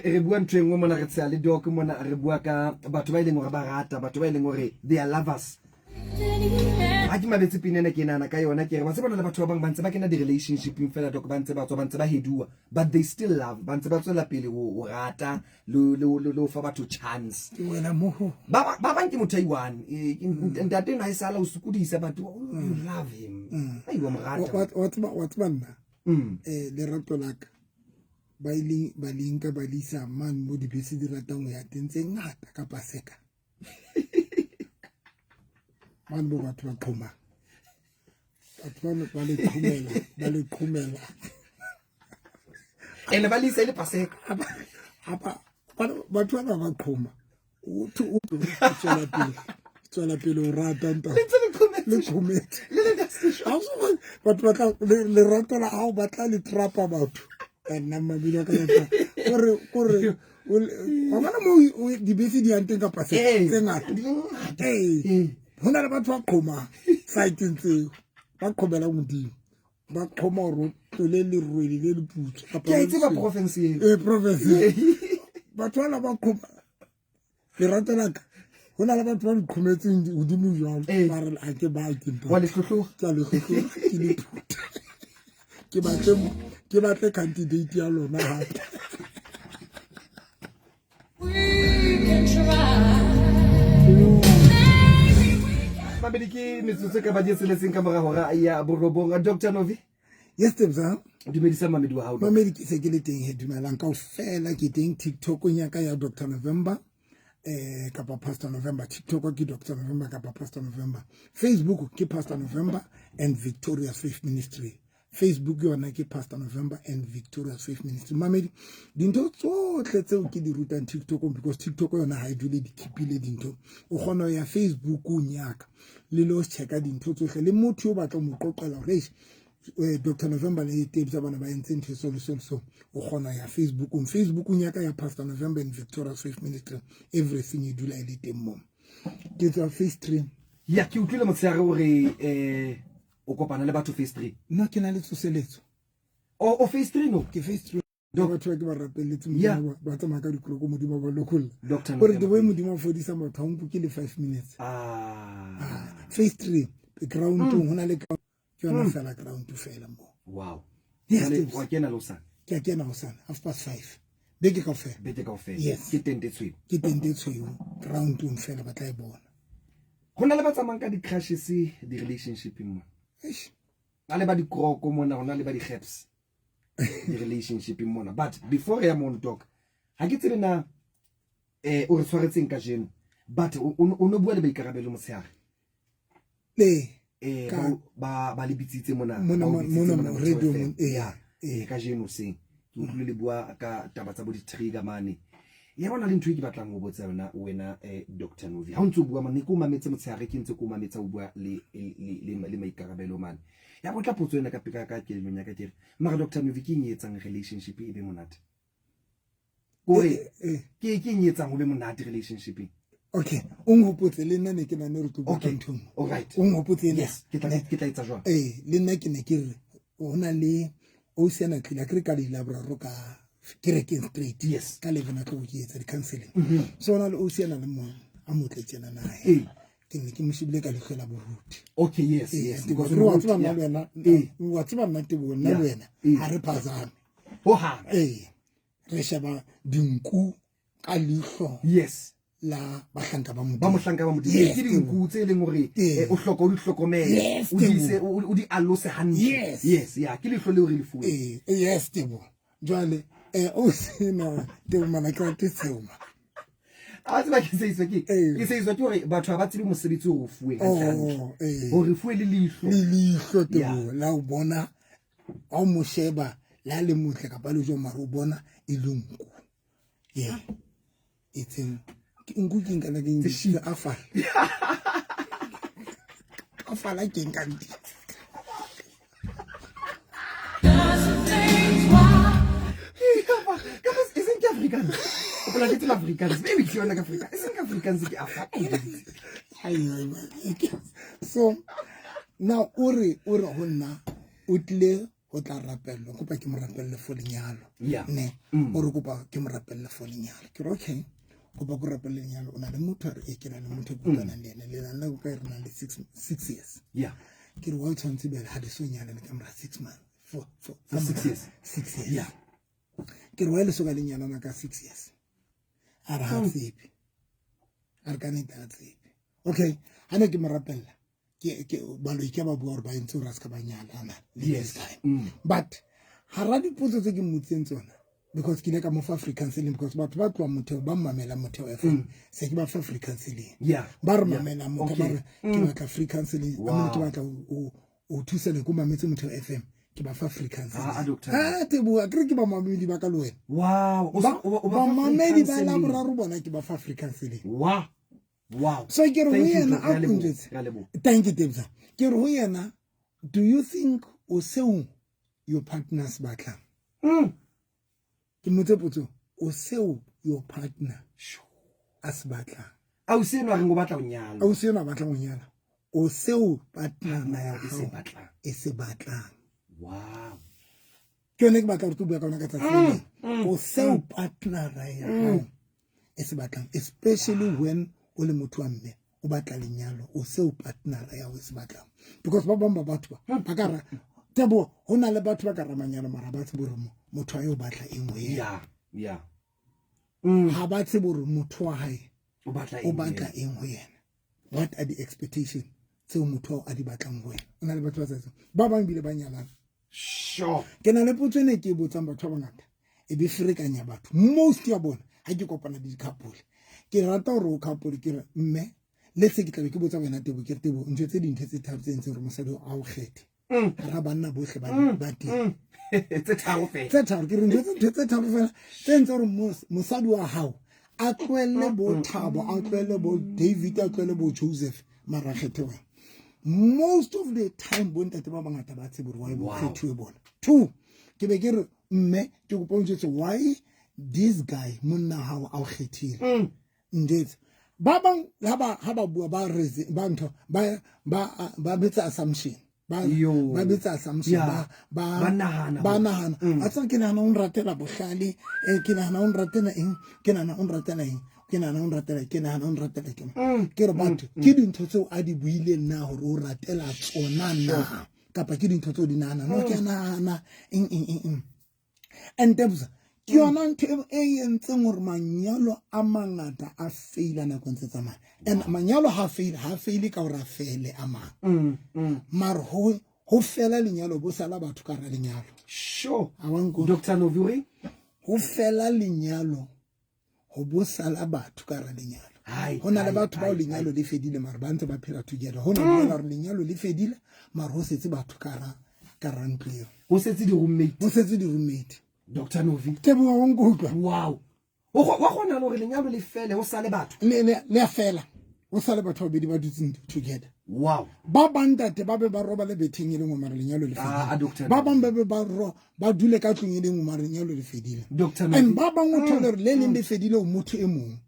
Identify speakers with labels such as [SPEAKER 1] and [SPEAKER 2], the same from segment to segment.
[SPEAKER 1] re bua ntwe ngwe mona re tsaya le doc mona re bua ka batho ba ileng gore ba rata batho ba ileng gore they are lovers a ke mabetse pinene ke nana ka yona ke re ba se bona le batho ba bang ba ntse ba kena di relationship in fela doc ba ntse ba hedua but they still love ba ntse ba tswela pele go rata le fa batho chance
[SPEAKER 2] wena mo
[SPEAKER 1] ba bang ke motho iwan ntate na isala o sukudisa batho you love him ayiwa mrata
[SPEAKER 2] what's banna le rato laka ba iling ka balisa man mo di bese di ratang ya tentse ngata ka paseka man bo batho ba qhoma batho ba le qhumela
[SPEAKER 1] ene balisa ile paseka
[SPEAKER 2] apa batho ba qhoma o tswela pele o rata nta le qhometse batho ba tla le rato la hao ba tla le trapa batho nna mabilo ka yona gore wa bona mo di bese di anteng ka paseka tse ngata hona le batho ba qhoma saiteng tseo ba qhomela modimo ba qhoma ro tole le rwele le le putso
[SPEAKER 1] ke itse ba province
[SPEAKER 2] province batho ba qhoma le ratelaka hona le batho ba qhometseng hodimo jwalo ba re a ke ba ke
[SPEAKER 1] wa le hlohlo
[SPEAKER 2] tsa le hlohlo ke le putso ke batle candidate ya lona hape
[SPEAKER 1] Mabedi ke metsotso ka ba di seletseng ka mora hora ya borobong Dr. Novi.
[SPEAKER 2] Yes Tebza
[SPEAKER 1] Dumedisa mamedi wa hao.
[SPEAKER 2] Mamedi ke se ke le teng he dumelang ka ofela ke teng TikTok nya ka ya Dr. November kapa Pastor November. TikTok ke Dr. November kapa Pastor November. Facebook ke Pastor November and Victorious Faith Ministry. Facebook yona ke Pastor November and Victorious Faith Ministry. Mamedi dinto tsotle tseo ke di rutang TikTok because TikTok yona ha e dule di kipile dinto o kgona ya Facebook nyaka le lo checka dinto tsohle le motho yo batla mo qoqela hore Dr. November le Tebza bana ba entse ntho so o kgona ya Facebook nyaka ya Pastor November and Victorious Faith Ministry everything you do like le teng mo ke tsa Phase 3
[SPEAKER 1] ya ke utlwile motsare hore o kopana le batho Phase 3
[SPEAKER 2] no ke na le tsoseletso
[SPEAKER 1] o Phase 3 no
[SPEAKER 2] ke Phase 3 do batho ke ba rapeletse modimo ba tsamaya ka dikoloko modimo ba lokolla gore the way modimo fodisa motho o ke le 5 minutes Phase 3 ground hona le ke yona fela ground to fela mo
[SPEAKER 1] wow
[SPEAKER 2] yes
[SPEAKER 1] wa kena lo sana
[SPEAKER 2] ke kena ho sana 5:30 beke ka fela yes
[SPEAKER 1] ke tentetswe
[SPEAKER 2] ground to fela ba tla e bona
[SPEAKER 1] hona le ba tsamang ka di crashes di relationship mo ale ba di kroko mona hona le ba di gaps di relationship mona but before ya mon talk ha ke tsebe na o re tshwaretseng ka jeno but o no bua le ba ikarabelo motshare ba le bitsitse mona
[SPEAKER 2] radio
[SPEAKER 1] ka jeno seng ke utlwile le bua ka taba tsa bo di trigger mane ya bona le ntho e ke batlang go botsa wena Dr. Novi ha o ntse o bua mane ke o mametse motshare ke ntse ko mametsa o bua le maikarabelo mane ya botla potso ena ka pika ka ke lenya ka kere mara Dr. Novi ke nyetsang relationship e be monate gore ke nyetsang go be monate relationship
[SPEAKER 2] okay o ngopotse le nna ne ke nane re tlo bua ntho
[SPEAKER 1] all right
[SPEAKER 2] o ngopotse
[SPEAKER 1] yes ke tla etsa jwa
[SPEAKER 2] le nna ke ne ke re ona le o sena tlila ke re ka le labraro ka kerekeng straight
[SPEAKER 1] yes
[SPEAKER 2] ka 11 a tlo go etsa di counseling so ona le o sena le mo a motle tsena nae ke ne ke moshibile ka lekgela boruti
[SPEAKER 1] okay yes
[SPEAKER 2] because wa tsaba nna wena wa tsaba nna te bona wena ha re phazame
[SPEAKER 1] ho ha
[SPEAKER 2] re sheba dinku ka lihlo
[SPEAKER 1] yes
[SPEAKER 2] la bahlanka ba
[SPEAKER 1] mohlanka ba modimo ke dinku tse leng hore o hloka o di hlokomele o dise o di alose hantle yes ya ke lihlo le hore le fuwe
[SPEAKER 2] yes tebo jwale o sena te mana ka tsema
[SPEAKER 1] a tseba ke se iswa ke hore batho ba tsebe mosebetsi o fuwe hantle hore fuwe le lihlo
[SPEAKER 2] tebo la o bona a mo sheba la le motle ka ba le jo maro bona e lunku itseng nku ke ngana ke ntse afala ke nkanti
[SPEAKER 1] isn't Africans o ke tsela Africans maybe ke yona ka Africa isn't Africans ke afala
[SPEAKER 2] so now ore honna o tle go tla rapello kopa ke mo rapelle for lenyalo
[SPEAKER 1] Yeah.
[SPEAKER 2] ne o re kopa ke mo rapelle for lenyalo ke re okay kopa go rapelle lenyalo o na le motho re e ke na le motho go tsana le ene le nna go ka re na le 6 years
[SPEAKER 1] Yeah.
[SPEAKER 2] ke re wa tshwantse bele ha di so nyala le ka mora 6 months for
[SPEAKER 1] 6 years.
[SPEAKER 2] 6 years
[SPEAKER 1] Yeah.
[SPEAKER 2] ke re wa le so ka lenyalo na ka 6 years ara ha tsipi ara ka ne ta tsipi okay ha ne ke mo rapella ke balo ke ba bua re ba ntse ra ska banyala ana
[SPEAKER 1] Yes.
[SPEAKER 2] but hara dipotso tse ke mmutseng tsona because ke le ka mo fa African selling because batho ba tloa motheo ba mamela motheo FM se ke ba fa African selling
[SPEAKER 1] Yeah.
[SPEAKER 2] ba re mamela motho ba
[SPEAKER 1] Okay.
[SPEAKER 2] re ke batla African selling a ke batla o thusa le go mametse motheo FM ke ba fa African selling
[SPEAKER 1] Doctor.
[SPEAKER 2] te bua ke re ke ba mamedi ba ka le wena
[SPEAKER 1] Wow.
[SPEAKER 2] ba mamedi ba la boraro bona ke ba fa African selling
[SPEAKER 1] Wow. Wow.
[SPEAKER 2] so ke re ho yena a kunjetse
[SPEAKER 1] Ka lebo.
[SPEAKER 2] thank you Tebza ke re ho yena do you think o seu your partners batlang ke motse potso o seu your partner a se batlang
[SPEAKER 1] A o se no re ngo batla o nyala.
[SPEAKER 2] a o seu na batlang o nyala o seu partner na ya
[SPEAKER 1] E se batlang.
[SPEAKER 2] e se batlang
[SPEAKER 1] Wow.
[SPEAKER 2] ke ne ke batla re tubua ka ona ka tsatsing o seu partner ya hao e se batlang especially when o le motho wa mme o batla lenyalo o seu partner ya o se batlang because ba bang ba batho ba ka ra tebo hona le batho ba ka ramanyana mara ba tse boremo motho a yo batla engwe
[SPEAKER 1] Yeah. Yeah.
[SPEAKER 2] ha ba tse boremo motho wa hae
[SPEAKER 1] O batla
[SPEAKER 2] o batla engwe yena what are the expectations tseo motho a di batlang ho yena ona le batho ba tsa ba bang bile ba nyalana
[SPEAKER 1] Sure.
[SPEAKER 2] ke na le potso ne ke botsang batho ba bangata e be ferekanya batho most ya bona ha ke kopana le couple ke rata hore o couple ke re mme le se ke tlabe ke botsa wena tebo ke tebo ntse tse dinthe tse tharo tse ntse re mosadi a o kgethe ra banna bohle ba teng
[SPEAKER 1] Tse tharo fela.
[SPEAKER 2] tse tharo ke re ntse tse tharo fela tse ntse re mosadi wa hao a tlwelle bo Thabo a tlwelle bo David a tlwelle bo Joseph mara kgethe wena most of the time bo ntate ba bangata ba tsebe re wa bo kgethiwe bona two ke be ke re mme ke go pontse why this guy monna hao a o kgethile ndetse ba bang ha ba bua ba reze ba ntho ba betsa assumption ba betsa assumption ba nahana a tsang ke nahana un ratela bohlale ke nahana un ratela eng ke nahana un ratela eng ke nahana un ratela ke nahana un ratela ke re batho ke dintho tseo a di buile nna hore o ratela tsona na kapa ke dintho tseo di nahana no ke nahana eng and Tebza ke yona ntho e entseng hore manyalo a mangata a faila na kontse tsamaya and manyalo ha faile ka hore a fele a mang mar ho fela lenyalo bo sala batho ka ra lenyalo
[SPEAKER 1] Sure.
[SPEAKER 2] a wanko
[SPEAKER 1] Dr. Novuri.
[SPEAKER 2] ho fela lenyalo ho bo sala batho ka ra lenyalo hona le batho ba lenyalo le fedile mar ba ntse ba phela together hona le re lenyalo le fedile mar ho setse batho ka ra ntlo
[SPEAKER 1] Ho setse di roommate.
[SPEAKER 2] Dr. Novi tebo wa ngotlwa
[SPEAKER 1] Wow. Wa gona le hore lenyalo le fele ho sale batho.
[SPEAKER 2] Le a fela o sale batho ba bedi ba dutseng together.
[SPEAKER 1] Wow.
[SPEAKER 2] Ba bantate ba be ba roba le betheng ile ngomara lenyalo le fedile. Ba bang ba be ba dule ka tlung ile ngomara lenyalo le fedile. And ba bang o thole le leng le fedile o motho e mong.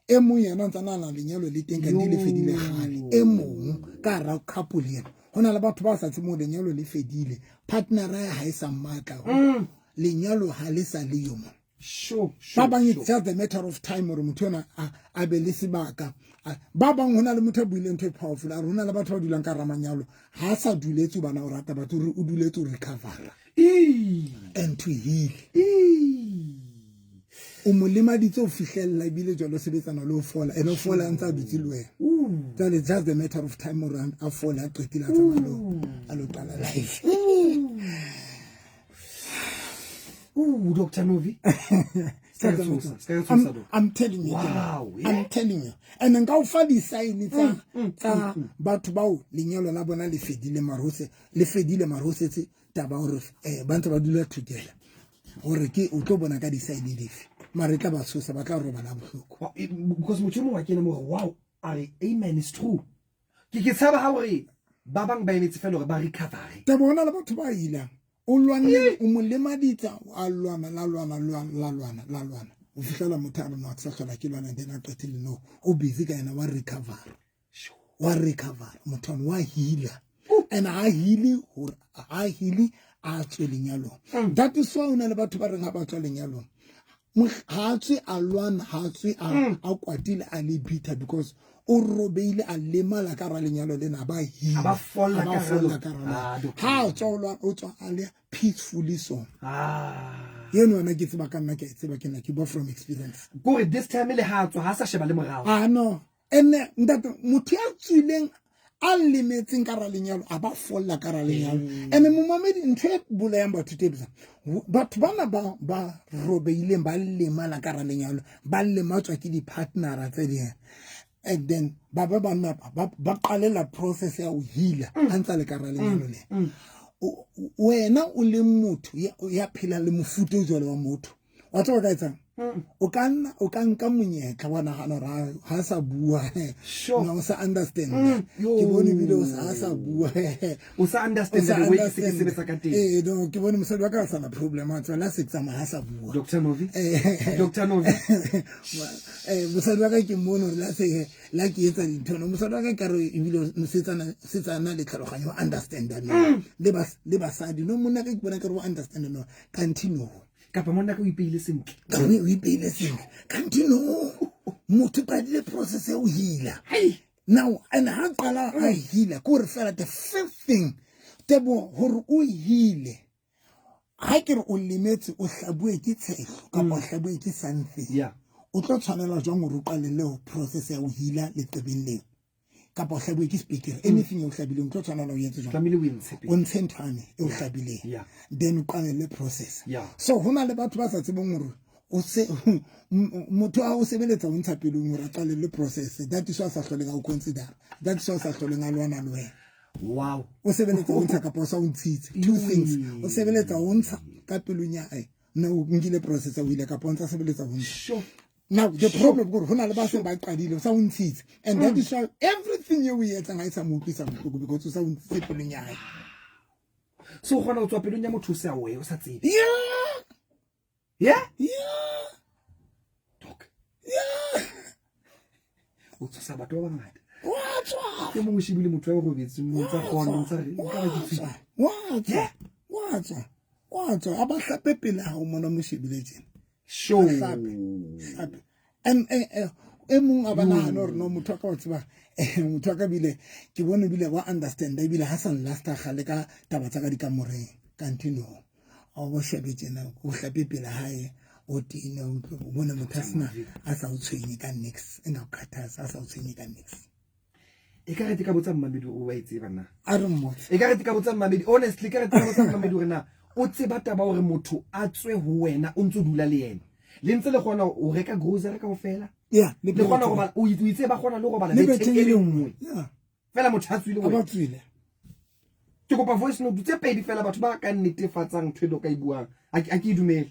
[SPEAKER 2] E mong yena ntsana na lenyalo le teng ka di le fedile gale. E mong ka ra couple yena. Hona le batho ba sa tsemo lenyalo le fedile. Partner ya ha isa matla. Lenyalo ha le sa le yo mo.
[SPEAKER 1] Sure.
[SPEAKER 2] Ba bang it's just a matter of time hore motho ona a be le sebaka. Ba bang hona le motho a buile ntho e powerful a rona le batho ba dulang ka ramanyalo ha sa duletse bana o rata batho re o duletse o recover and to heal o molema ditse o fihlella ibile jalo sebetsana le o fola ene o fola ntse a dutse le wena it's just a matter of time hore a fola a qetile a tsamalo a lo qala life
[SPEAKER 1] Dr. Novi.
[SPEAKER 2] I'm telling you.
[SPEAKER 1] Wow.
[SPEAKER 2] I'm telling you. And then go for the sign tsa batho bao lenyalo la bona le fedile marose tse taba hore ba ntse ba dula together. Hore ke o tlo bona ka di sign dife. Mara tla ba sosa ba tla roba la bohloko.
[SPEAKER 1] Because motho wa kena mo wow, amen is true. Ke tsaba ha hore ba bang ba emetse fela hore ba recover.
[SPEAKER 2] Taba bona le batho ba ilang. O lwanne o molemaditsa a lwana o fihlela motho a rona tsa hlola ke lwana then a qetile no o busy ka ena wa recover motho wa healer and a healing a tswe lenyalong. That is why una le batho ba reng ha ba tswa lenyalong ha tswe a lwana ha tswe a kwatile a le bitter because o robeile a lemala ka ra lenyalo lena ba hila
[SPEAKER 1] ba folla ka
[SPEAKER 2] ha tswa o tswa a le peacefully so yeno na ke tseba ka nna ke tseba ke na ke bo from experience
[SPEAKER 1] go this time le ha tswa ha sa sheba le morao
[SPEAKER 2] no ene ndato motho ya tswileng a lemetseng ka ra lenyalo a ba folla ka ra lenyalo ene momamedi ntho e bulayang batho tebisa batho bana ba robeileng ba lemala ka ra lenyalo ba lematswa ke di partnera tse ding and then ba qalela process ya o healer antsa le ka ra lenyalo le wena o le motho ya phela le mofuta o jwale wa motho wa tswa ka etsang o ka nka monyetla wa nagana ra ha sa bua no sa understand ke bone bile o sa bua
[SPEAKER 1] o sa understand the way ke sebetsa ka teng
[SPEAKER 2] no ke bone mosadi wa ka sa na problem a tsela se tsama ha sa bua
[SPEAKER 1] Dr. Novi
[SPEAKER 2] mosadi wa ka ke mmono la ke etsa dintho no mosadi wa ka ka re ebile setsana le tlhaloganyo understand no le basadi no monna ka ke bona ka re o understand no continue
[SPEAKER 1] kapa monna ka o ipeile sentle
[SPEAKER 2] continue motho pa le process ya o healer now and ha qala a healer ko re fela the first thing tebo hore o heale ha ke re o limetse o hlabue ke tshego kapa o hlabue ke something o tlo tshwanela jwang o ruqalele o process ya o healer le tsebeng leo kapa o hlabue ke speaker anything o hlabile o tlo tshwanela o yetse jwang
[SPEAKER 1] family wins
[SPEAKER 2] o ntshentane o hlabile then o qalele process so hona le batho ba sa tsebeng hore o se motho a o sebeletsa o ntsha pele o ra qalele process that is why sa hlolenga o consider that is why sa hlolenga lwana le wena
[SPEAKER 1] wow
[SPEAKER 2] o sebeletsa o ntsha kapa o sa o ntshitse two things o sebeletsa o ntsha ka pelunya na o ngile process o ile kapa o ntsa sebeletsa o ntsha now the problem go hona le ba se ba qadile sa o ntshitse and that is why everything you yetsa nga isa mo utlisa bohloko because o sa o ntse pelunya
[SPEAKER 1] so gona o tswa pelunya motho se a we o sa tsebe o tsa batho ba bangata ke mo shibile motho wa go betsi mo tsa gona tsa re ka ba ke
[SPEAKER 2] watsa aba hlape pele ha o mona mo shibile tsena
[SPEAKER 1] show
[SPEAKER 2] and mong a bana hano re no motho ka o tseba motho ka bile ke bone bile wa understand bile Hassan last gale ka taba tsa ka di ka moreng continue o bo shebe tsena o hlape pele hae o tine o bona motho sna a sa o tshwenye ka next ena o khatasa a sa o tshwenye ka next
[SPEAKER 1] e ka re ka botsa mmamedi o wa itse bana
[SPEAKER 2] a re mo
[SPEAKER 1] e ka re ka botsa mmamedi honestly ka re ka botsa mmamedi hore na o tseba taba hore motho a tswe ho wena o ntse dula le yena le ntse le gona o reka grocery ka ofela
[SPEAKER 2] le
[SPEAKER 1] gona go ba o itse ba gona le go bala le tshele nngwe fela motho a tswile
[SPEAKER 2] ba tswile
[SPEAKER 1] ke kopa voice note tse pedi fela batho ba ka netefatsang thwedo ka ibuang a ke dumele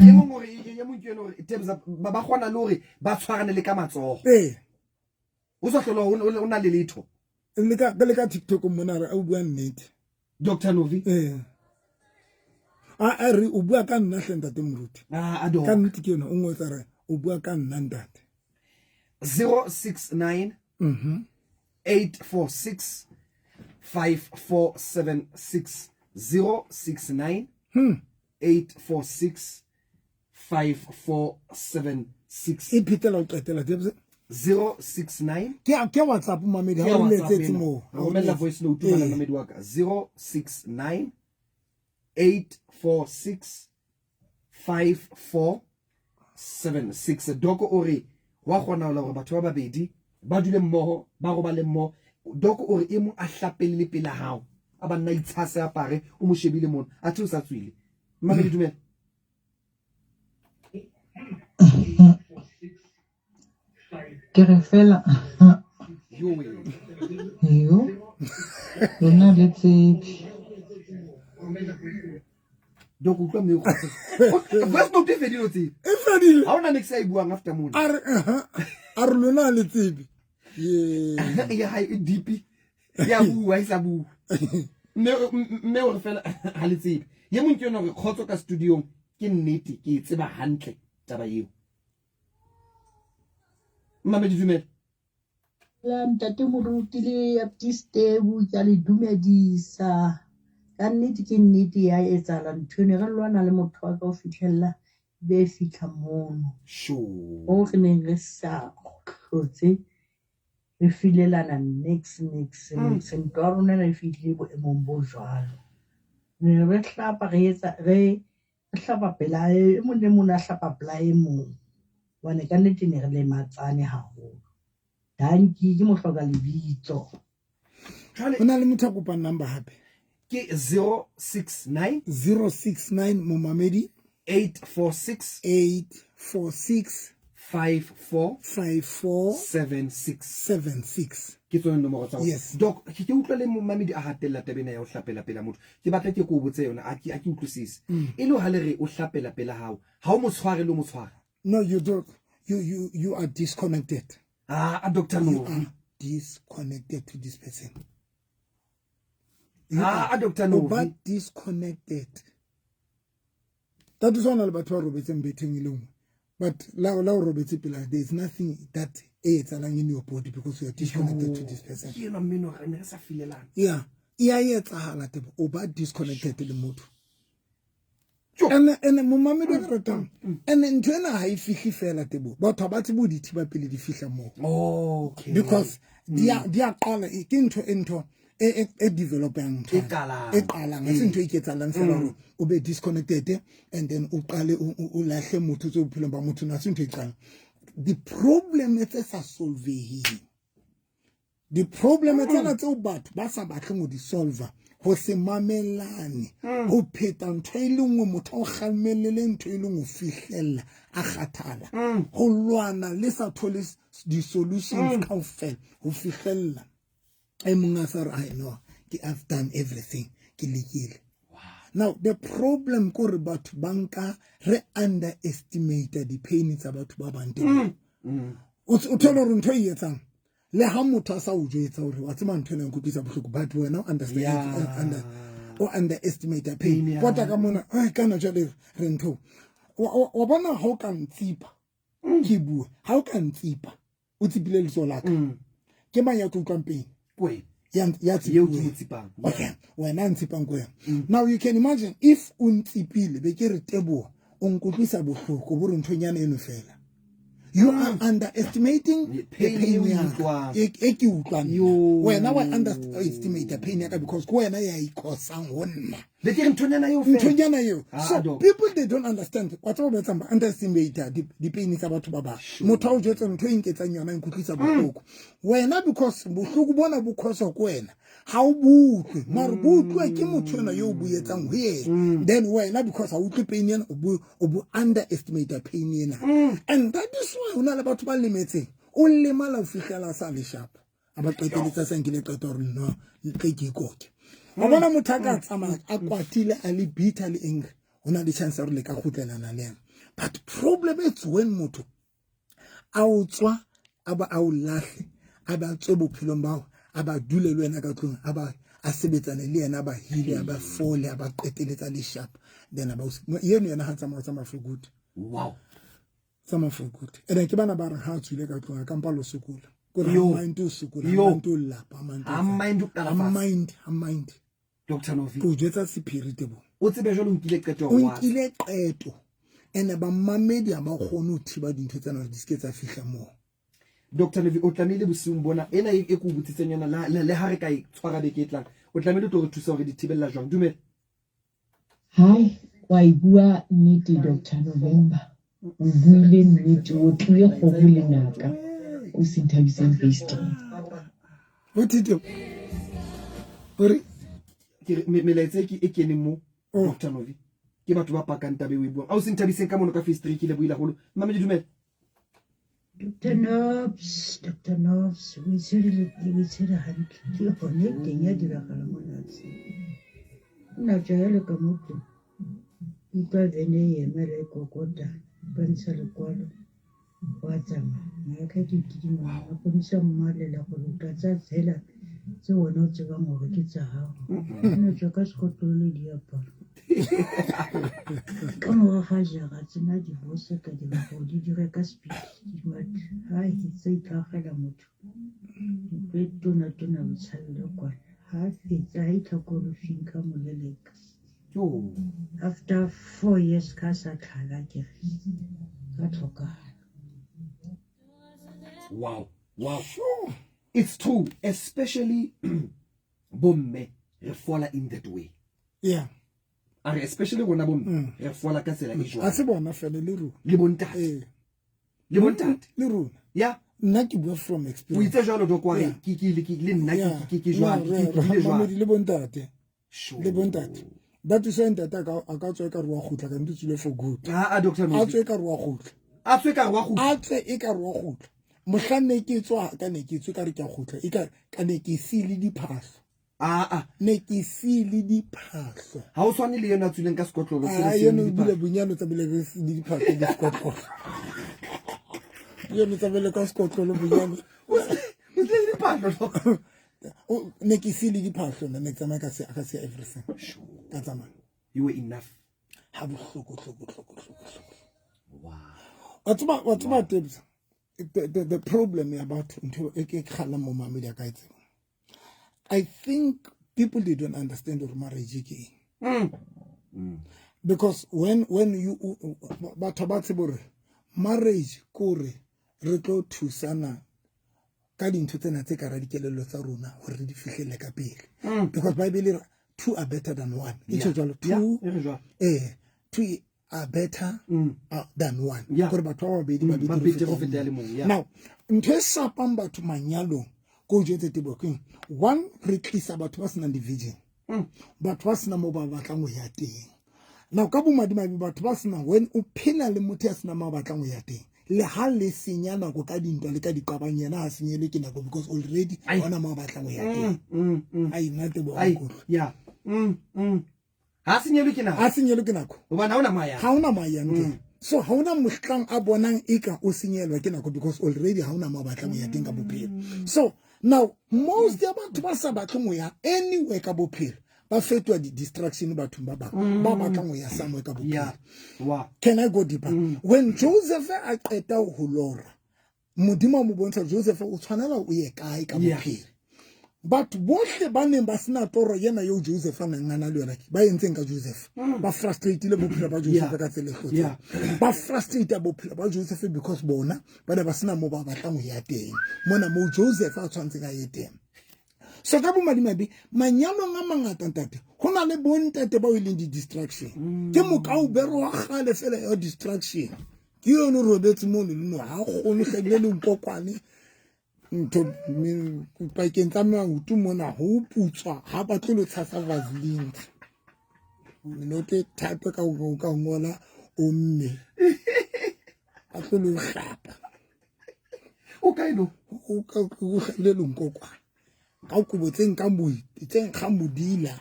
[SPEAKER 1] ye mo gore ye mo ke no tebza ba gona le hore ba tshwarane le ka matsogo o sa hlola o na le letho
[SPEAKER 2] le ka TikTok mona re o bua nnete
[SPEAKER 1] Dr. Novi
[SPEAKER 2] a re o bua ka nna hlenda te moruti
[SPEAKER 1] ado
[SPEAKER 2] ka nnete ke yona o ngotsa re o bua ka nna ntate
[SPEAKER 1] 069 846 5476 069 846 5476
[SPEAKER 2] e phitela o qetela tebse
[SPEAKER 1] 069
[SPEAKER 2] ke WhatsApp mamedi ha o letsetse mo
[SPEAKER 1] romela voice note bana mamedi wa ka 069 846 5476 doko ore wa gona hore batho ba babedi ba dule mmoho ba go ba le mmoho doko ore e mo a hlapelle pele hao a ba nna itshase apare o mo shebile mona a thu sa tswile mamedi dumela
[SPEAKER 3] ke re fela yo lona le tsebi
[SPEAKER 1] donc o tlo me go voice note fedile tse
[SPEAKER 2] e fedile
[SPEAKER 1] ha ona next ai buang after mona
[SPEAKER 2] a re lona le tsebi
[SPEAKER 1] ya hai deep ya bua isa bua me o re fela ha le tsebi ye mo ke yona re khotso ka studio ke nnete ke tseba hantle taba eo Mamedi dumela
[SPEAKER 4] La ntate moruti le Baptiste-bu ke a le dumedisa ka nnete ke nnete ya etsahala ntho ene re lwana le motho wa ka o fitlhella be fitlha mono
[SPEAKER 1] sure
[SPEAKER 4] o re neng re sa hlotse re filelana next ntwa ya rona re fihlile boemong bo jwalo ne re hlapa re hlapa pela e mong le mong a hlapa pela e mong hobane ka nnete ne re le matsane haholo danki ke mo hloka lebitso
[SPEAKER 2] Ho na le motho a kopang number hape.
[SPEAKER 1] ke 069
[SPEAKER 2] momamedi
[SPEAKER 1] 846 54
[SPEAKER 2] 76
[SPEAKER 1] ke tsone nomoro tsa
[SPEAKER 2] Yes.
[SPEAKER 1] doc ke utlwa le momamedi a hatella tabena ya o hlapela pela motho ke batla ke go botse yona a ke utlwisise e le ha le re o hlapela pela hao ha o mo tshware le mo tshwara.
[SPEAKER 2] No, you don't. You are disconnected.
[SPEAKER 1] Dr.
[SPEAKER 2] You
[SPEAKER 1] Novi
[SPEAKER 2] are disconnected to this person.
[SPEAKER 1] Dr. Novi
[SPEAKER 2] But disconnected. That is one about Robertson betting. But now Robertson, there is nothing that aids along in your body because you are disconnected to this person. Yeah. It's a halatable. But disconnected to the mood. And Mummy don't and then Tena high fishy fella table. But about the woody tibapili the fisher more.
[SPEAKER 1] Okay.
[SPEAKER 2] Because their color into a developing into it and be disconnected and then the problem is a solve the problem is but basa batlang di solver ho se mamelane ho pheta ntho e lengwe motho o kgalmelele ntho e lengwe fihlella a kgathala ho lwana le sa thole di solutions kaofela ho fihlella e monga sa re I know I've done everything ke lekile. Now the problem ko re batho banka re underestimate the pain tsa batho ba bang o thola re ntho e etsang le ha motho a sa o jwetsa hore wa tsema ntho ena go tlisa bohloko but wena understand underestimate the pain bota ka mona kana jale re ntho wa bona ha o ka ntsipa ke bua ha o ka ntsipa o tsipile letso la ka ke mang ya go utlwang pain ya tsipang okay wena ntsipang ko now you can imagine if o ntsipile be ke re teboa o nkutlwisa bohloko bo re ntho nyane eno fela. You are underestimating the pain when I underestimate the pain because when I cause someone. So people they don't understand what about some underestimate the pain is about Baba. Motor just on twin gets and your name cookies about when I because Busubona because of when how boot Marboot like Kimutuna you be it here then when I because I would opinion or underestimate the pain and that is why we're not about to limiting only mal official as a sharp about the Sankilator no take court. Abana mutaka tsama akwatile ali bitter ali eng ona di chance re le ka khutlela na le but problem is when motho a utswa aba a ulahle aba tswe bophelo bao aba dule le wena ka tlong aba a sebetsane le yena ba hile aba fole aba qeteletsa le sharp then aba yeno yena ha tsama tsama for good
[SPEAKER 1] wow
[SPEAKER 2] tsama for good ene ke bana ba re ha tswile ka tlong ka mpa lo sukula ko re mind to sukula mind
[SPEAKER 1] Dr. Novi
[SPEAKER 2] o jetsa sephiri bo
[SPEAKER 1] o tsebe jalo nkile qeto
[SPEAKER 2] o nkile qeto ene ba mamedi ba khone o thiba dintho tsena di ske tsa fihla mo.
[SPEAKER 1] Dr. Novi o tlamile bosung bona ena e go botsitseng yona le ha re ka e tshwara be ke tlang o tlamile to re thusa hore di thibella jwang dumela
[SPEAKER 3] Hai wa ibua nnete Dr. November o buile nnete o tlile go bule ngaka o se thabiseng based
[SPEAKER 2] o tito ore
[SPEAKER 1] ke melaetse ke e kene mo Dr. Novi ke batho ba pakang tabe o ibua a o se nthabiseng ka mono ka face 3 ke le buila holo mama dumela
[SPEAKER 4] Dr. Nobs, we said hantle ke gone teng ya diragala monatse nna jalo ka motho ipa vene yemere kokota bantsha lekwalo wa tsamaya ka dikidimo a ponisa mmalela gore ka tsa tshela tse wena o tsebang gore ke tsa gago nna tswa ka sekotolo le diaparo Ka morago ga jara tsena divorce ka dira gore di dire ka speed ha hitse e tlhagela motho ntlo e tona botshabelo kwana ha fetsa ha itlhokolofing ka moleleka after 4 years ka sa tlhala ke ka tlhokagala.
[SPEAKER 1] Wow. It's true, especially bomme re fola in that way.
[SPEAKER 2] Yeah.
[SPEAKER 1] Especially when bomme re fola ka tsela e jwang.
[SPEAKER 2] A se bona fela le rona.
[SPEAKER 1] Le bontate. Le bontate.
[SPEAKER 2] Le rona.
[SPEAKER 1] Yeah.
[SPEAKER 2] Nna ke bua from
[SPEAKER 1] O
[SPEAKER 2] experience.
[SPEAKER 1] itse jalo do kwa le nna ke jwang
[SPEAKER 2] le bontate.
[SPEAKER 1] Sure.
[SPEAKER 2] Le bontate. That is why ntate a ka tswa ka re wa khutla ka ntse for good.
[SPEAKER 1] Dr.
[SPEAKER 2] A
[SPEAKER 1] Novi.
[SPEAKER 2] tswe ka re wa khutla.
[SPEAKER 1] A tswe ka re wa khutla.
[SPEAKER 2] A tswe e ka re wa khutla. Mohlanne ke tswa ka ne ke tswe ka re ke a khutla. E ka ne ke sile diphahlo. Ne ke sile diphahlo.
[SPEAKER 1] Ha o tshwane le yena tsuleng ka sekotlolo
[SPEAKER 2] yeno bile bunyano tsa bile le diphahlo di sekotlolo. Yeno tsa bile ka sekotlolo bunyano.
[SPEAKER 1] O tle diphahlo.
[SPEAKER 2] Ne ke sile diphahlo na ne tsamaya ka se everything. Ka tsamaya.
[SPEAKER 1] You were enough.
[SPEAKER 2] Ha bohloko.
[SPEAKER 1] Wow.
[SPEAKER 2] What's about the problem about I think people they don't understand or marriage because when you marriage kore re tlo thusana ka dintho tsena tse ka ra dikelelo tsa rona hore di fihlele ka pele because Bible two are better than one. Two are better than one. Now, ntho e sapang batho manyalong go jetse tebokeng. One re tlisa batho ba sena division. Batho ba sena mo ba batlang go ya teng. Now ka bomadimabe batho ba sena when o phela le motho ya sena mo batlang go ya teng. Le ha le senya nako ka dintwa le ka diqabang yena a senyele ke nako because already ona mo batlang go ya teng. Ai nna tebo a go.
[SPEAKER 1] Yeah. Ha senyele ke nako. Obana ha ona maya. So ha ona mohlang a bonang eka o senyelwa ke nako because already ha ona mo batlang go ya teng ka bophelo. So now most ya batho ba sa batlang go ya anywhere ka bophelo ba fetwa di distraction batho ba batlang go ya somewhere ka bophelo. Yeah. Wow.
[SPEAKER 2] Can I go deeper? When Joseph a qeta ho lora modimo mo bontsha Joseph o tshwanela o ye kae ka bophelo. But bohle ba neng ba sena toro yena yo Joseph a nang ana le yona ba entseng ka Joseph ba frustrate le bophelo ba Joseph ka tsela e ba frustrate bophelo ba Joseph because bona ba ne ba sena mo ba batlang ho ya teng mona mo Joseph a tshwantseng a ye teng. So ka bomadimabe manyalong a mangata ntate ho na le bontate ba o leng di distraction ke mokao bero wa gale fela ya distraction ke yone robetse mo le no ha go no hlebile le nkokwane ntho pa kentsa mautu mona ho putswa ha ba tlo tshasa vaseline note type ka ngola o mme a tlo le hlapa
[SPEAKER 1] o kaino
[SPEAKER 2] o ka go le nkokwane ka kubotseng ka boi tseng ga modila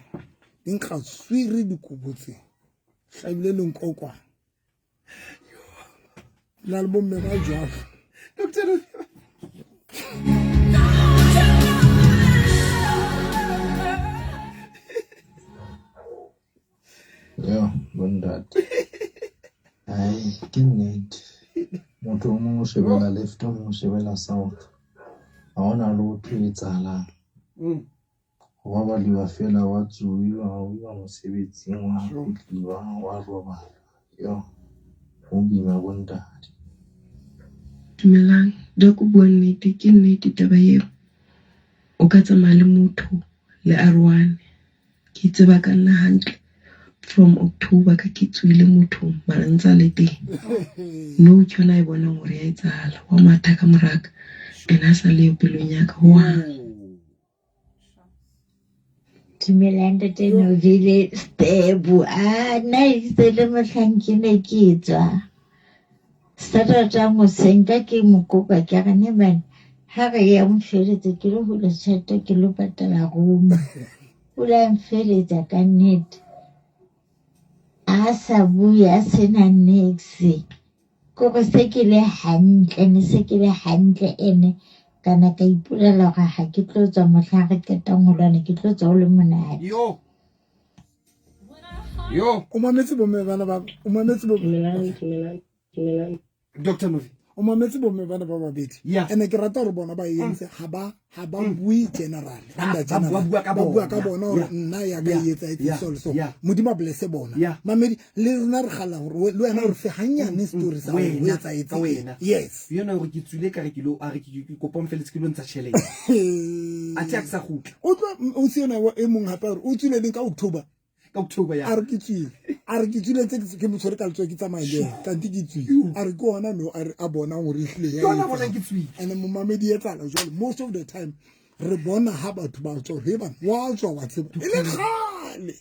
[SPEAKER 2] ding ga swiri dikubotseng hlabile le nkokwane la le bomme ba jwalo
[SPEAKER 1] Dr.
[SPEAKER 5] Yeah, bondat. Ai, ke nnete. Motho o mongwe o shebela left, o mongwe o shebela south. Ha hona le ho etsahalang. Wa ba liwa fela wa tsuwa wa mosebetsing wa fitliwa wa robala. Yo, o bima bondat.
[SPEAKER 3] Dumelang, da ko bua nnete ke nnete taba eo. O ka tsamaya le motho le R1 ke tseba ka nna hantle from October ka ke tswile motho mara ntsa le teng no ke yona e bonang hore ya etsahala wa matha ka moraka ena sa le pelong ya ka wa
[SPEAKER 4] Dumelang Dr. Novi Stebo nice le mohlanke ne ke tswa Saturday mosenka ke mokopa ke ga ne bana ha re ya mfeletse ke lo hula tshata ke lo patala room hula mfeletse ka nnete a sa buya sena next ko go se ke le hantle ene kana ka ipulela ga ha ke tlo tswa mohla re ketang holwane ke tlo tswa o le monate
[SPEAKER 1] Yo. Yo,
[SPEAKER 2] o mametse bomme bana ba o mametse bo
[SPEAKER 3] Dumelang.
[SPEAKER 1] Dr. Novi.
[SPEAKER 2] o mametse bomme bana ba babedi
[SPEAKER 1] Yeah.
[SPEAKER 2] ene ke rata re bona ba yentse ha ba bui general
[SPEAKER 1] Ah,
[SPEAKER 2] anda
[SPEAKER 1] ba bua ka bona.
[SPEAKER 2] ka bona hore
[SPEAKER 1] Yeah.
[SPEAKER 2] nna ya ka
[SPEAKER 1] Yeah.
[SPEAKER 2] yetsa
[SPEAKER 1] Yeah.
[SPEAKER 2] so
[SPEAKER 1] Yeah.
[SPEAKER 2] modimo blesse bona
[SPEAKER 1] Yeah.
[SPEAKER 2] mamedi le rena re gala hore le wena re fe hanyane story sa
[SPEAKER 1] Wena,
[SPEAKER 2] o etsa
[SPEAKER 1] ka wena.
[SPEAKER 2] yes
[SPEAKER 1] Yona gore ke tswile ka re ke lo a re ke kopa mfeletse ke lo ntsha tšhelete. A tsa sa khutla
[SPEAKER 2] o tlo o siona e mong hape re o tswile ka October
[SPEAKER 1] ka October ya.
[SPEAKER 2] a re ke tswile tse ke motshware ka letswa ke tsamaile kanti ke tswile a re ke ona no a bona gore ihlile
[SPEAKER 1] Yona bona ke tswile.
[SPEAKER 2] and momamedi etsala jwale most of the time re bona ha batho ba tswa he bana wa tswa wa tseba ile khale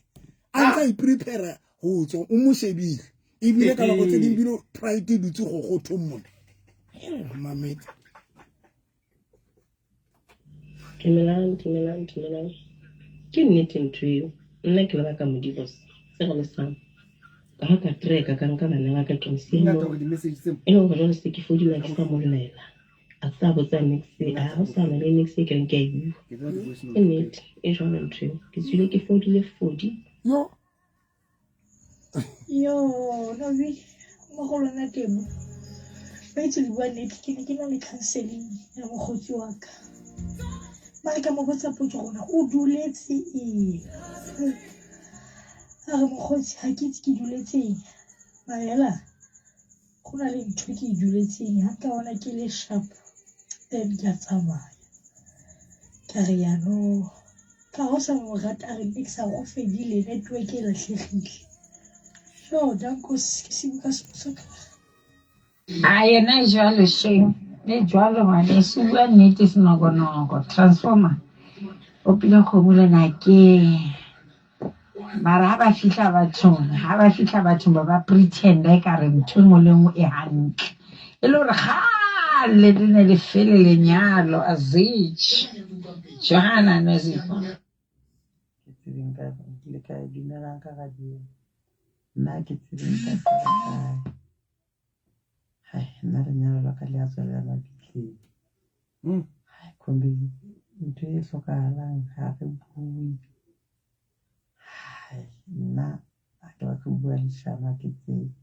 [SPEAKER 2] a ntsa I prepare ho tswa o mo shebile ebile ka nako tse ding bile pride dutse go thomona mamedi
[SPEAKER 3] Dumelang. Ke nnete ntho eo. Nna ke leba ka modibos. Se go le sang. Ka ha ka treka ka nka bana ba ka tonse
[SPEAKER 1] Nga
[SPEAKER 3] mo.
[SPEAKER 1] tlo di message tse.
[SPEAKER 3] E no go se ke fodi la ke sa molela. A tsa botsa next a ho sa le next ke ke e.
[SPEAKER 1] Ke tla di voice
[SPEAKER 3] Ke nnete e jona ntho eo. Ke tsile ke fodi.
[SPEAKER 2] yo
[SPEAKER 6] Yo, Novi, mogolo na temo. Ba itse di bua nnete ke ne ke na le counseling ya mogotsi wa ka. Mare ka mo botsa potso gona o duletse eng? A re mogotsi ha ke itse ke duletseng. Maela go na le ntho ke duletseng ha ka bona ke le sharp then ke a tsamaya. Ka re yaanong ka go sa mo rata a re ke sa go fedile network e latlhegile. So, danko ke se buka seposa.
[SPEAKER 7] Yena jwalo sheng le jwalo ngwane se bua nnete senogonoko transformer o pile kgomule nakeng mara ha ba fihla bathong ba pretenda ka re ntho engwe le engwe e hantle e le gore gale le ne le fele lenyalo azich Johanna Nozifo
[SPEAKER 8] ke tsebeng ka le ka dumelang ka radio nna ke tsebeng ka kae hai nna re nyalo la ka le a tswela la bitleng hai kombe ntho e hlokahalang ha re bue hai nna a ke ba ke bua leshana ke tsebe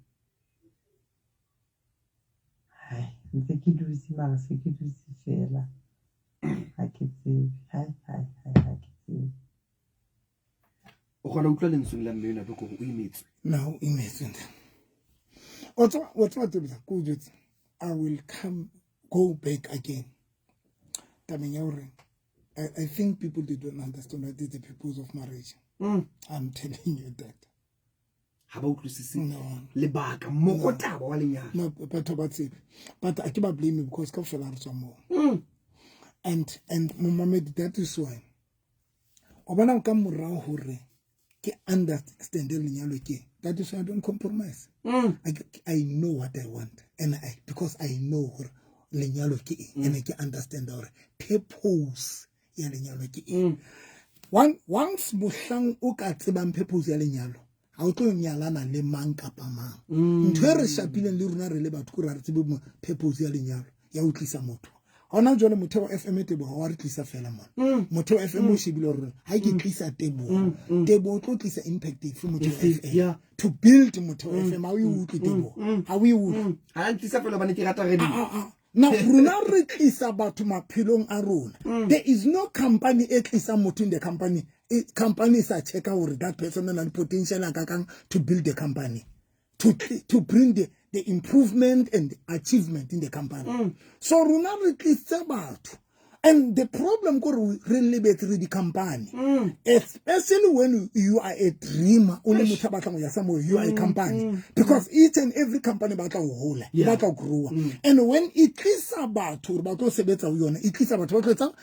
[SPEAKER 8] hai ntse ke dutse mara se ke dutse fela ha ke tsebe hai ha ke tsebe
[SPEAKER 1] O gona utlwa lentswe la mme yona be go o imetse.
[SPEAKER 2] now imagine what's good I will go back again tabeng ya hore I think people they don't understand what is the purpose of marriage. I'm telling you that.
[SPEAKER 1] Ha ba utlwisise
[SPEAKER 2] No.
[SPEAKER 1] lebaka mo go taba wa lenyalo.
[SPEAKER 2] No, but I keep blame because ka fela re tswa mo. And Mohammed, that is why. Obana ka morao hore ke understand lenyalo ke. That is why I don't compromise. I know what I want, and because I know lenyalo ke and I can understand our purpose ya lenyalo ke. Once mohlang o ka tsebang purpose ya lenyalo, ha o tlo nyalana le mang kapa mang. Ntho e re shapileng le rona re le batho re tsebe purpose ya lenyalo ya o tlisa motho. Hona jole motho wa FM tebo wa re tlisa fela mona. Motho wa FM o shebile hore ha ke tlisa tebo o tlo tlisa impact for motho wa FM to build motho wa FM ha o utlwe tebo ha o utlwe
[SPEAKER 1] Ha tlisa fela ba ne ke rata radio.
[SPEAKER 2] now runa re tlisa batho maphelong a rona. There is no company e tlisa motho in the company. Companies are check out that person and potential to build the company, to bring the improvement and the achievement in the company. So runa re tlisa batho. And the problem go really better the company, especially when you are a dreamer. Only you are a company because each and every company batla whole, batla grow. And when it is about batla sebetsa uyona, it is about batla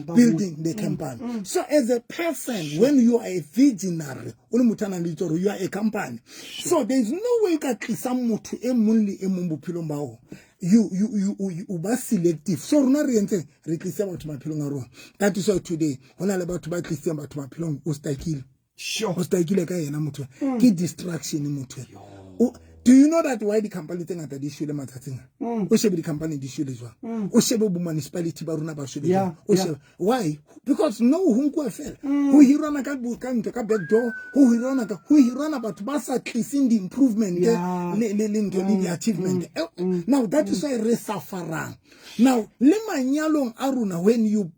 [SPEAKER 2] building the company. So as a person, when you are a visionary, you are a company. So there is no way you can some motho e mongwe e mong bophelong ba o. You ba selective. So runa re ntse re tlisa batho maphelong a rona. That is why today hona le batho ba tlisa batho maphelong o stakile.
[SPEAKER 1] Sure.
[SPEAKER 2] O stakile ka yena motho. Ke distraction motho. Do you know that why the company thing at the issue the matching? O shebe the company the issue jwa. O shebe bu municipality ba runa ba shebe. O shebe why? Because no hunku afel. Who hirana ka bu ka nto ka back door, who hirana but ba sa cleaning the improvement the achievement. Now that is why re suffering. Now le manyalo aruna when you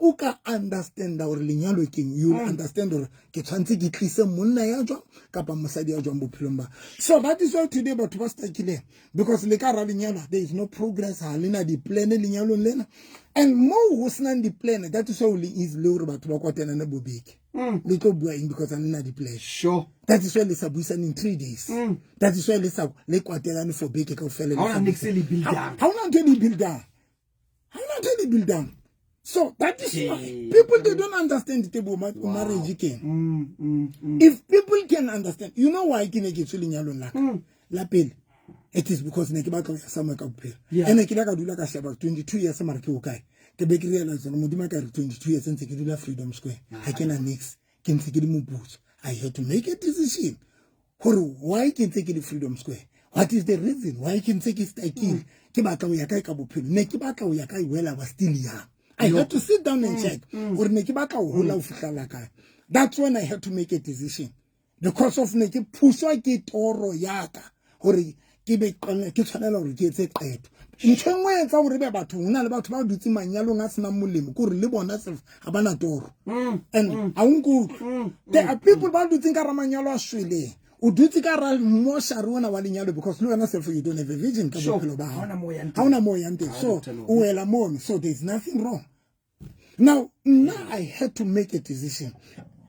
[SPEAKER 2] uka understand our linyalo king you understand or ke tshwantse ke tlise monna ya jwa kapa mosadi ya jwa bophilomba. So that is why today but was takile because le ka ra linyalo there is no progress ha lena di plan linyalo lena and more was not the plan that is why is lower but ba kwatena na bobiki le go bua because lena di plan
[SPEAKER 1] sure
[SPEAKER 2] that is why le sabuisa in 3 days that is why le kwatela for beke ka fela
[SPEAKER 1] how na next build down
[SPEAKER 2] how na build down so that is why people they don't understand the table marriage can. If people can understand, you know why can get feeling alone la pele. It is because ne ke ba ka sama ka bophelo. Ene ke la ka dula ka sheba 22 years mara ke o kae. Ke be ke realize no modima ka 22 years ntse ke dula Freedom Square. I cannot next. Ke ntse ke di mo boots. I had to make a decision. Why can take the Freedom Square? What is the reason? Why can take it staying? Ke ba ka o ya kae ka bophelo. Ne ke ba ka o ya kae well I was still young. I had to sit down and check. That's when I had to make a decision. Because of neki puswa ke toro yaka. Hore ke be ke tshwanela hore ke etse qeto. Ntho engwe etsa hore be batho una le batho ba dutse manyalo nga sena molemo gore le bona self ha bana toro. And a unku there are people ba dutse ka ramanyalo a shwele. O dutse ka ra mo sharona wa lenyalo because no self you don't have a vision ka bophelo ba ha. Ha una mo yante. So o ela mo so there is nothing wrong. Now I had to make a decision.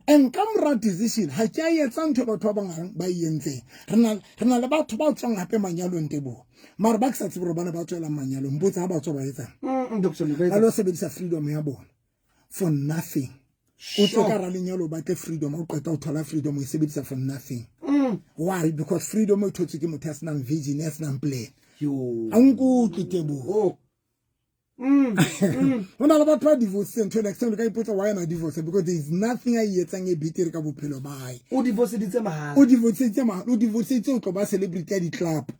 [SPEAKER 2] And come right decision, ha ke a etsa ntho batho ba bang ba yentse. Rena le batho ba tswang hape manyalo ntebo. Mara ba sa tsebro bana ba tswela manyalo mbotsa ha ba tswa ba etsa.
[SPEAKER 1] Dr. Luveza.
[SPEAKER 2] Alo sebedisa freedom ya bona for nothing. O tsoka ra lenyalo ba ke freedom o qeta o thola freedom o sebedisa for nothing. Why? Because freedom o thotse ke motho asna vision asna plan.
[SPEAKER 1] Yo.
[SPEAKER 2] Angu kitebo.
[SPEAKER 1] Oh.
[SPEAKER 2] When I about to divorce to an extent, I put a why not divorce because there is nothing I yet sang a bit of pillow by.
[SPEAKER 1] O divorce di tsema.
[SPEAKER 2] O divorce to ba celebrity di club.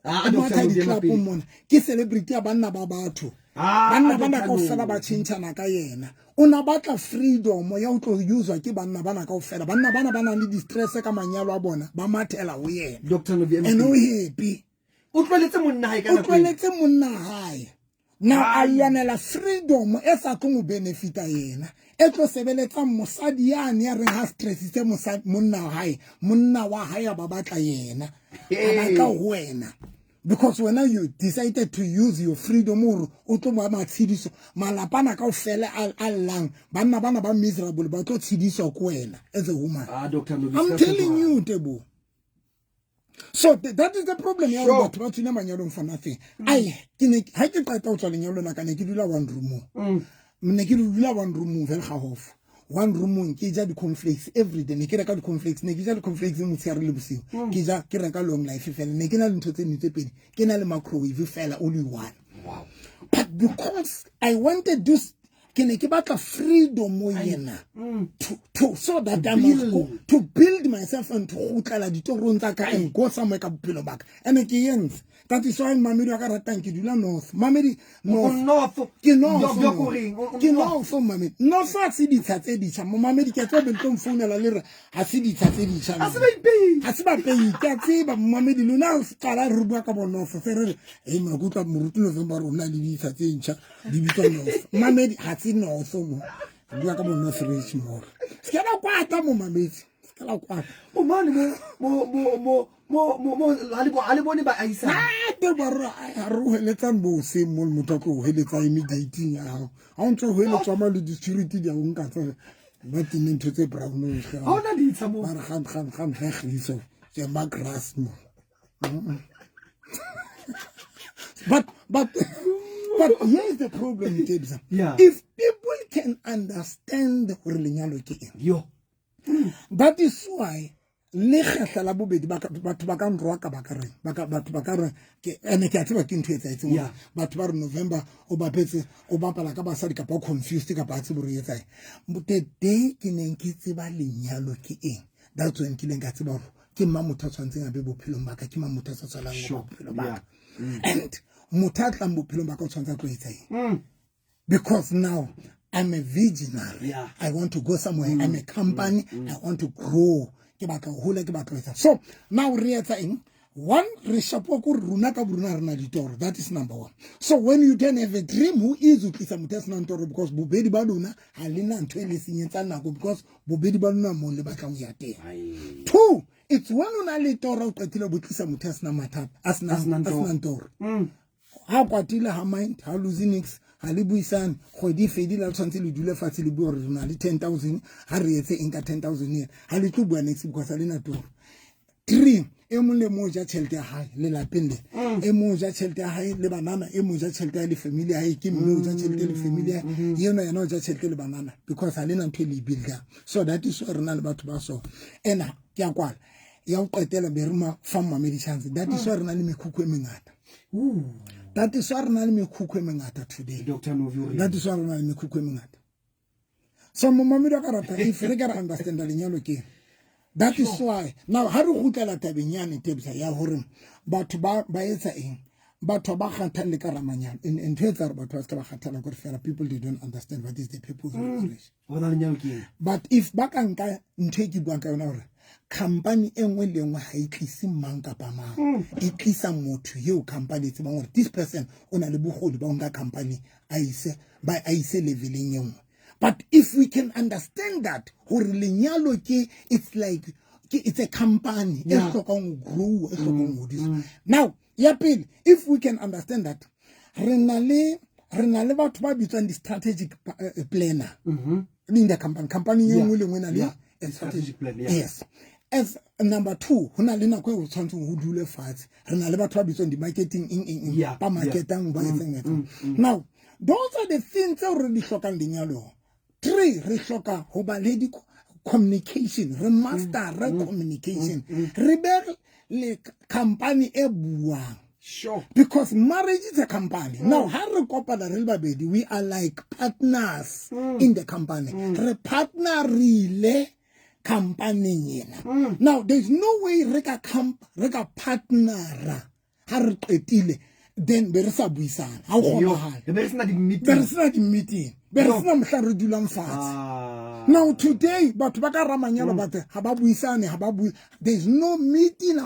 [SPEAKER 2] Di club mon. Ke celebrity abanna ba batho. Banna ka fela ba tshintshana ka yena. Una batla freedom ya o tlo use ke banna bana ka fela. Banna le distress ka manyalo a bona. Ba mathela o yena.
[SPEAKER 1] Dr. Novia.
[SPEAKER 2] And o happy.
[SPEAKER 1] O tlweletse monna hae kana.
[SPEAKER 2] O tlweletse monna hae. Now I yanela freedom esa ko mo benefita yena etlo sebeletsa mosadi yani ya re ha stress se mosadi monna wa hae ba batla yena abaka wena because when you decided to use your freedom o tlo ba matsidiso malapana ka ofela allang bana ba miserable ba tlo tsidiso ko wena as a woman.
[SPEAKER 1] Dr. Novia,
[SPEAKER 2] I'm telling you Tebo. So that is the problem. Sure. But you never for nothing. I can quite out on your like an ekidula one room. Nekidula one room very half. One room kija the conflicts every day. Nekira the conflicts, nekija the conflicts in Sierra Kija Kiraka long life fell, Nekina into the nitepid, Kenal macro if you fell only one. Wow. But because I wanted this Kenekibaka freedom to so that I must go to build myself and to ukala di to runtaka and go somewhere ka bophelo back. And again, that is why mamedi wa ka ratang ke dula north. Mamedi north. Ke north mamedi. North fa se di tsatse di tsa mo mamedi ke tlo bentong founela le re ha se di tsatse di tsa. Ha se ba pei ke tseba mamedi lona o tsala re bua ka bo north fe re e ma go tla moruti November rona le di tsatse ntšha di bitwa north. Mamedi ha se north mo. Bua ka bo north reach more. Se la kwata mo mamedi. Se la kwata.
[SPEAKER 1] O mane mo ali bone ba aisa.
[SPEAKER 2] Te barra a ro heletsa bo se mo motho go heletsa immediately ya ha o ntse ho heletsa ma le security dia o nka tsa ba tine ntho tse brown no ga
[SPEAKER 1] ha ona di tsa mo
[SPEAKER 2] ba gaan regiso ke ma grass mo but here is the problem Tebza.
[SPEAKER 1] Yeah.
[SPEAKER 2] If people can understand hore lenyalo ke eng
[SPEAKER 1] yo
[SPEAKER 2] that is why le kgetla la bobedi batho ba ka nroa ka bakareng batho ba ka re ke ene ke a tseba ke ntho etsa etseng batho ba re November o bapetse o bapala ka basadi ka ba confused ka ba tsebo re etsa the day ke neng ke tseba lenyalo ke eng that's when ke leng ka tseba ke mang motho a tshwantseng a be bophelong ba ka ke mang motho a sa tswalang
[SPEAKER 1] Sure.
[SPEAKER 2] bophelo ba
[SPEAKER 1] Yeah.
[SPEAKER 2] ka and motho a tlang bophelong ba ka o tshwantse a tlo etsa eng because now I'm a visionary.
[SPEAKER 1] Yeah.
[SPEAKER 2] I want to go somewhere. I'm a company. I want to grow. Ke batla ho hola, ke batla ho etsa. So now re etsa eng? One, re shapo ko runa ka runa rena ditoro. That is number one. So when you then have a dream, who is utlisa motho a senang toro because bobedi ba lona ha lena ntho e le senyetsang nako because bobedi ba lona mo le batla ho ya teng. Two, it's when una le toro o qetile bo tlisa motho a senang mathata, a senang toro. Ha kwatile ha mind, ha lose nix, ha le buisane, kgwedi fedi la tshwantse le dule fatshe le bua re na le 10,000, ha re etse eng ka 10,000 yen. Ha le tlo bua next because ha lena toro. 3, e mong le mong ja tšhelete ya hae le lapeng le e mong ja tšhelete ya hae le banana e mong ja tšhelete ya le family ya hae ke mme o ja tšhelete le family ya yena o ja tšhelete le banana because ha lena ntho e le builda. So that is why rena le batho ba so ena ke a kwala ya o qetela be re ma farm mamedi chance. That is why rena le mekhukhu e mengata. That is why rena le mekhukhu e mengata today.
[SPEAKER 1] Dr. Novi,
[SPEAKER 2] That is why rena le mekhukhu e mengata. So mamedi ka rata if re ka understand lenyalo ke that is why now ha re gutlela tabenyane tebisa ya hore batho ba etsa eng batho ba kgathang le karamanyana in thetsa re batho ba ska ba kgathala gore fela people they don't understand what is the purpose of English. But if ba ka nka ntho e ke buang ka yona hore company engwe le engwe ha e tlise mang kapa mang e tlisa motho yeo company tse bang hore this person o na le bogodi ba nka company a ise leveleng engwe. But if we can understand that, it's like it's a company.
[SPEAKER 1] Yeah.
[SPEAKER 2] Grow. Now, if we can understand that, renale batho ba bitswang the strategic planner in the company.
[SPEAKER 1] A strategic plan. Yeah.
[SPEAKER 2] Yes. As number 2, hona le nako e tshwantse ho dule fatshe. Rena le batho ba bitswang di marketing ba marketang ba etseng. Now, those are the things that re di hlokang lenyalong. 3, re hloka ho ba le communication, re master communication, re be le company e buang.
[SPEAKER 1] Sure.
[SPEAKER 2] Because marriage is a company. Now, ha re kopana re le babedi, we are like partners in the company. Re partnerile company yena. Now, there's no way re ka partnera ha re qetile then be re sa buisana. Ha o kgonahale.
[SPEAKER 1] Be re sena
[SPEAKER 2] di meeting. Now today, but there's no meeting.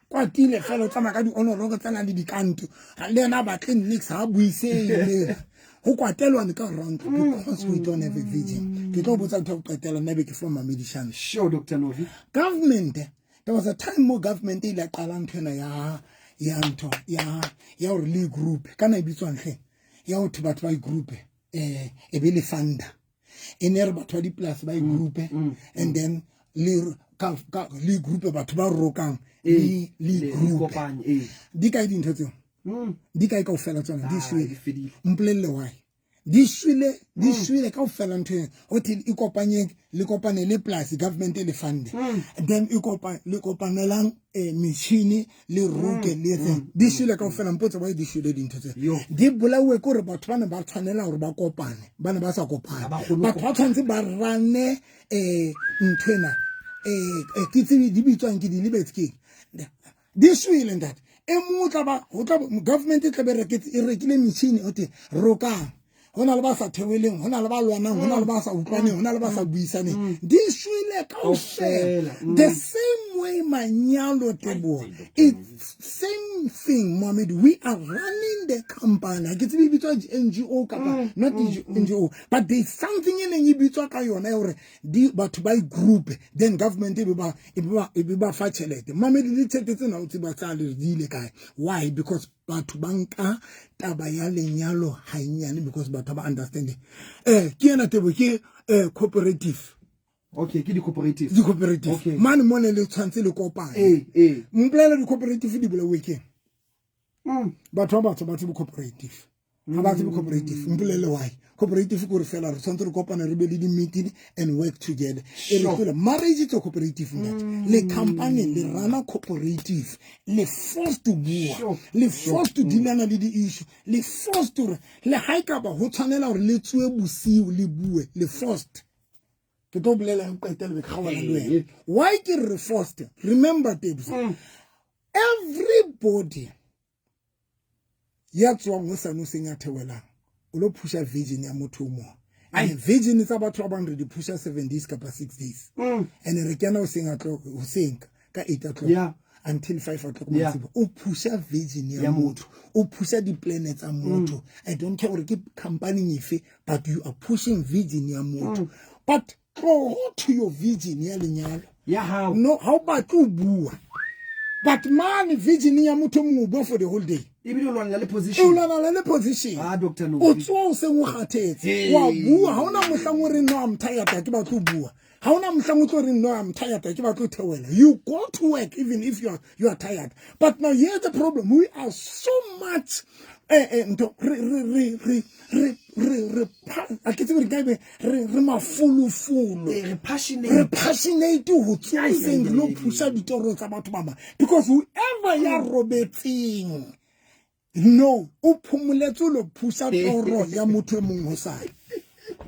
[SPEAKER 2] Kwatile fela o tsama ka di honoro go tsana le dikanto le ena batle nix ha buisele ho kwatelwa ka round because we don't have a vision. Ke tlo botsa ntho go qetela nna be ke from medicine.
[SPEAKER 1] Sure, Dr. Novi.
[SPEAKER 2] Government, there was a time more government ile qala nthena ya ntho ya or le group kana e bitswang hle ya o thi batho ba group e be le funda ene re batho ba di plus ba group and then le group batho ba rokang le group di ka di ntho tseo di ka ka ofela tsona di shwele mpolelle why di shwele ka ofela ntho o thi ikopanye le kopane le plus government le fund then le kopanelang machine le roke le tse di shwele ka ofela mpotsa why di shwele di ntho tse di bolawe gore batho bana ba tshwanela gore ba kopane bana ba sa kopane batho ba tshwanetse ba rane ntwena ke tse di bitswang ke di lebetse this will and that government tla be rekile machine o te rokang hona le ba sa theweleng hona le ba lwanang hona le ba sa utlwaneng hona le ba sa buisaneng this will kaofela the same way manyalo tebo it's same thing Mohammed. We are running the company ke tse bitswa NGO kapa not NGO but there's something in e bitswa ka yona hore di batho ba group then government e be ba fa tšhelete Mohammed le tšhelete na o tsiba tsa le di ile kae why because batho banka taba ya lenyalo ha inyane because batho ba understand ke ena tebo ke cooperative.
[SPEAKER 1] Okay, ke di cooperative.
[SPEAKER 2] Di cooperative. Okay. Man mone le tshwantse le kopane. Mplela di cooperative di bula weekend. Batho ba batho ba cooperative. ga ba tsebe cooperative mpolele why cooperative ko re fela re tshwantse re kopane re be le di-meeting and work together e re fela marriage it's a cooperative le company le rana cooperative le forced to bua le forced to dilana le di-issue le forced to le ha ekaba ho tshwanela gore le tswe bosiu le bue le forced ke tlo bolela qetele be kgawana le wena why ke re forced remember Tabs everybody ya tswang go sano senya thewelang o lo pusha virgin ya motho mo and virgin tsa batho ba bang re di pusha 7 days kapa 6 days and re kena o senga tlo o senka ka 8 o'clock until 5 o'clock o pusha virgin ya motho o pusha di planets tsa motho I don't care gore ke company efe but you are pushing virgin ya motho but go to your virgin ya lenyalo
[SPEAKER 1] how
[SPEAKER 2] no how ba tlo bua but man virgin ya motho mo bo for the whole day
[SPEAKER 1] ibile lo le position
[SPEAKER 2] o lana le position
[SPEAKER 1] Dr.
[SPEAKER 2] o
[SPEAKER 1] Novi
[SPEAKER 2] tswa o se mo kgathetse wa bua ha ona mohlang o re no am tired ke ba tlo bua ha ona mohlang o tlo re no am tired ke ba tlo thewela you go to work even if you are tired but now here's the problem we are so much re mafulufulu re passionate ho tsweng lo pusha ditoro tsa batho ba because whoever ya robetseng no o phumuletse lo pusha toro ya motho e mong ho sai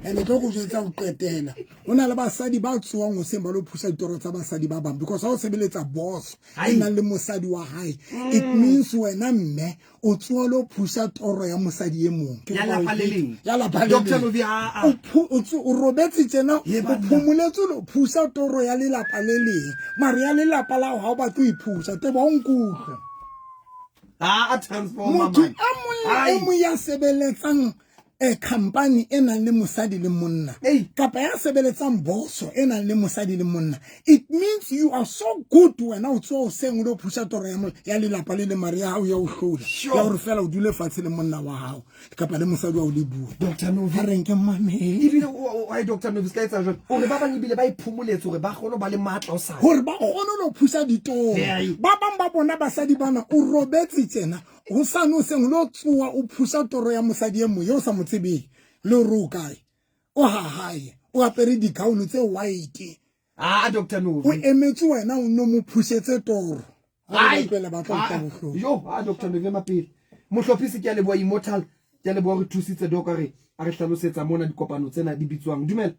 [SPEAKER 2] ene tlo go jetsa go qetela ona le basadi ba tswang go semba lo pusha ditoro tsa basadi ba bang because ha o sebeletsa boss ena le mosadi wa hae it means wena mme o tswa lo pusha toro ya mosadi e mong
[SPEAKER 1] ya lapaleleng
[SPEAKER 2] Dr. Novi o robetse tsena o phumuletse lo pusha toro ya le lapaleleng mara ya le lapala ha o ba tlo ipusha te ba nkutlo
[SPEAKER 1] transformer
[SPEAKER 2] motho a mo ya sebeletsang company ena le mosadi le monna kapa ya sebeletsang boso ena le mosadi le monna it means you are so good when o tswa o seng lo pusha toro ya le lapa le maria hao ya o hlola ya re fela o dule fatshe le monna wa hao kapa le mosadi wa o le bua
[SPEAKER 1] Dr. Novi
[SPEAKER 2] ha renke mamele
[SPEAKER 1] ibile why Dr. Novi ska etsa jwang o re ba bang ibile ba iphumuletse gore ba gone ba le matla o sa
[SPEAKER 2] gore ba gone lo pusha ditoro ba bang ba bona basadi bana o robetse tsena o sa no seng lo tswa o pusha toro ya mosadi e mo yo sa motsebeng le rukai o ha hae o apere di gown tse white
[SPEAKER 1] Dr. Novi
[SPEAKER 2] o emetse wena o no mo pushetse toro
[SPEAKER 1] Dr. Novi mapele mohlophisi ke a le bua immortal ke a le bua re thusitse dokare a re hlalosetsa mona dikopano tsena di bitswang dumela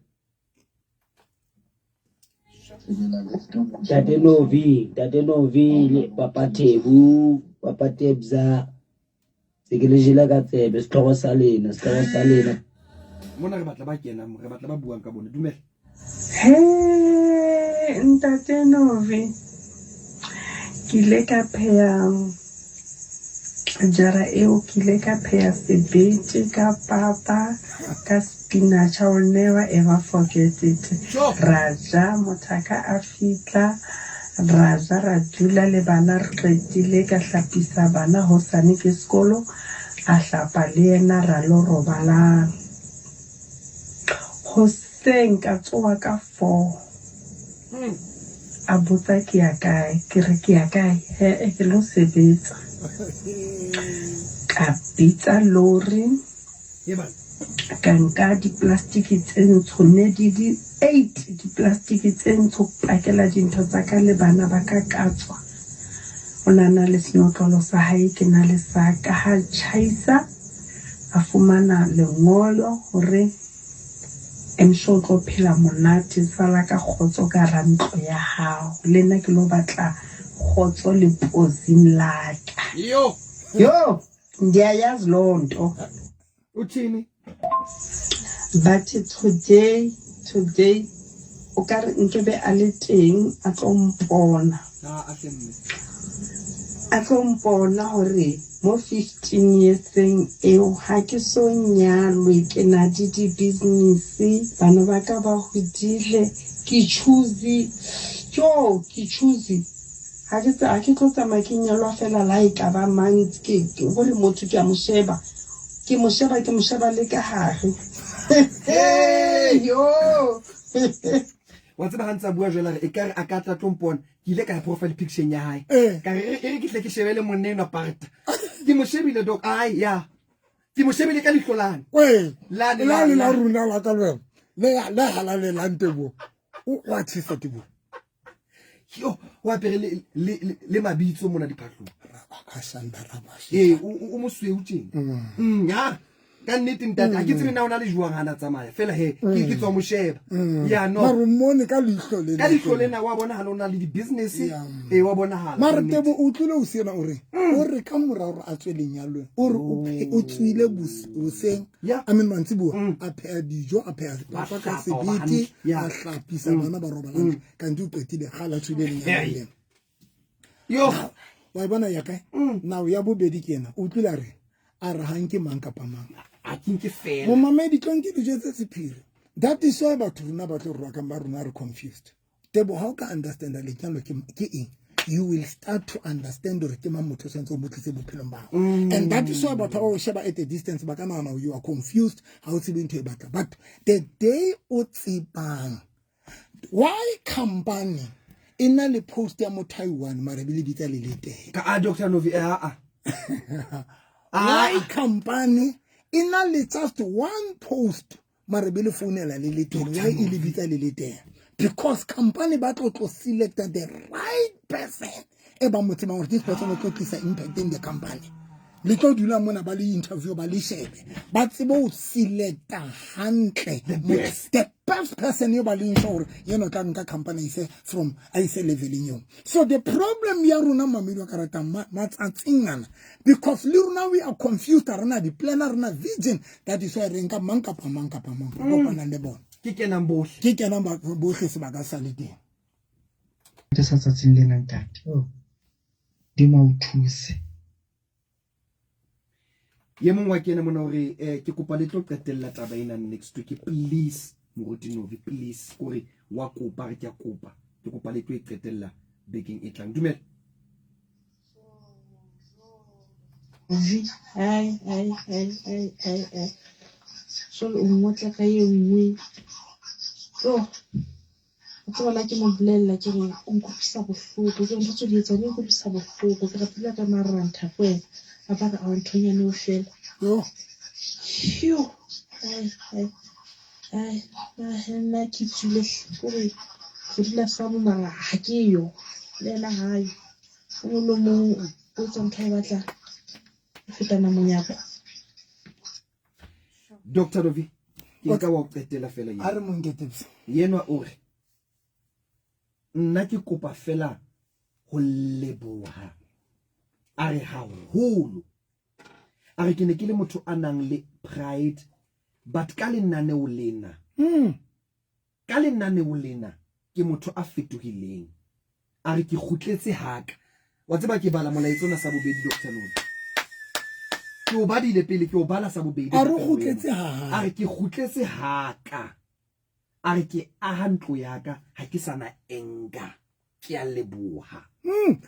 [SPEAKER 9] Tate Novi le Papa Tebu Papa Tebza se ke le jela ka tsebe setlogo sa lena
[SPEAKER 1] mona re batla ba kena re batla ba buang ka bona dumela
[SPEAKER 3] Ntate Novi ke ile ka pheya jara eo ke ile ka pheya sebete ka papa ka spinach. I will never ever forget it. Raja mothaka a fitla raja ra dula le bana re qetile ka hlapisa bana hosane ke sekolo a hlapa le ena ra lo robala hoseng ka tsoa ka 4 a botsa ke ya kae ke re ke ya kae ke lo sebetsa ka bitsa lori ka nka di-plastiki tse ntsho ne di 8 di-plastiki tse ntsho pakela dintho tsa ka le bana ba ka katswa o nana le senotlolo sa hae ke na le sa ka ha chaisa a fumana lengolo hore emsho tlo phela monate sala ka khotso ka rantlo ya hao le nna ke lo batla khotso le pozing laka yo ndiyayazi loo nto
[SPEAKER 1] uthini
[SPEAKER 3] but today o ka re nkebe a le teng a tlo mpona hore mo 15 yearseng eo ha ke so nyalwe ke na di business bana ba ka ba hodile ke choose ha ke tlo tsamaya ke nyalwa fela la e ka ba mantsi ke gore motho ke a mosheba le ka hare
[SPEAKER 1] wa tseba hantsa bua jela e ka re a ka tla tlompona ke ile ka profile picture ya hae ka re ke tle ke shebele monneng wa parta ke mo shebile doc ya ke mo shebile ka lihlolane
[SPEAKER 2] we
[SPEAKER 1] La-
[SPEAKER 2] la le la runa la ka le le halale la ntebo wa tshisa tebo
[SPEAKER 1] yo wa pere le mabitso mona diphatlong
[SPEAKER 2] ka shanda rabash
[SPEAKER 1] o mo sweu tjeng ya ka nnete ntate ha ke tsebe na ona le juang hana tsamaya fela he ke tswa mo sheba ya no
[SPEAKER 2] marumone ka lihlo le
[SPEAKER 1] ka lihlo lena wa bona hala ona le di business wa bona hala
[SPEAKER 2] mara tebo o tlile o sena o re ka mora hore a tswe lenyalong o re o tswile boseng
[SPEAKER 1] Yeah.
[SPEAKER 2] a mean mantsibuwa a pheha dijo a pheha papa ka sebete a hlapisa bana ba robalang ka ntse o qetile gala tswile lenyalong
[SPEAKER 1] yo
[SPEAKER 2] wa bona ya kae now ya bobedi ke ena o tlile a re hanke mang kapa mang
[SPEAKER 1] a ke fela
[SPEAKER 2] mo mamedi tlong ke dijo tse sephiri that is why batho rona ba tlo rwa ka ba rona re confused tebo how ka understand le tsalo ke eng you will start to understand gore ke mang motho sentse o motlise bophelong ba and that is why batho ba o sheba at a distance ba kana now you are confused how to be into a battle but the day o tsipang why company ina le post ya mo Taiwan mara bile ditsa le lete
[SPEAKER 1] ka Dr. Novi
[SPEAKER 2] why company ina le just one post mara bile founela le lete why ile bitsa le lete because company ba tlo select the right person e ba motse ma gore this person o tlo tlisa impact in the company le tlo dula mona ba le interview ba le shebe ba tsebo o selecta hantle the best person yo ba le insure you know tla nka company ise from ise leveling yo so the problem ya rona mamedi wa karata matsatsingana because le rona we are confused rona di plan rona vision that is why re nka mang kapa mang go pana le bona
[SPEAKER 1] ke kenang bohle
[SPEAKER 2] ke kenang bohle se ba ka sa le teng
[SPEAKER 8] ke sa tsatsing le nang tate di ma o thuse
[SPEAKER 1] ye mongwe ke ena mona hore ke kopa le tlo qetella taba ena next week please moruti Novi please gore wa kopa re ke kopa ke kopa le tlo qetella bekeng e tlang dumela
[SPEAKER 3] ai so o motla ka ye nngwe o la ke mo bolella ke re o nkopisa bohloko ke ntse di etsa o nkopisa bohloko ke rapile ka maranta kwe a ba ka a ntonyane o fela ai nna ke tsule gore go dila sa mo mara ha ke yo le la hae o lo mo o tsang ka batla fetana monyako
[SPEAKER 1] Dr. Novi ke ka wa qetela fela
[SPEAKER 2] a re mongetebse
[SPEAKER 1] yenwa o re nna ke kopa fela ho leboha a re haholo a re ke ne ke le motho a nang le pride but ka lenaneo lena ke motho a fetohileng a re ke khutletse haka wa tseba ke bala molaetso na sa bobedi Dr. Novi ke o badile pele ke o bala sa bobedi
[SPEAKER 2] a re khutletse
[SPEAKER 1] a re ke khutletse haka a re ke aha ntlo yaka ha ke sana enga ke a leboha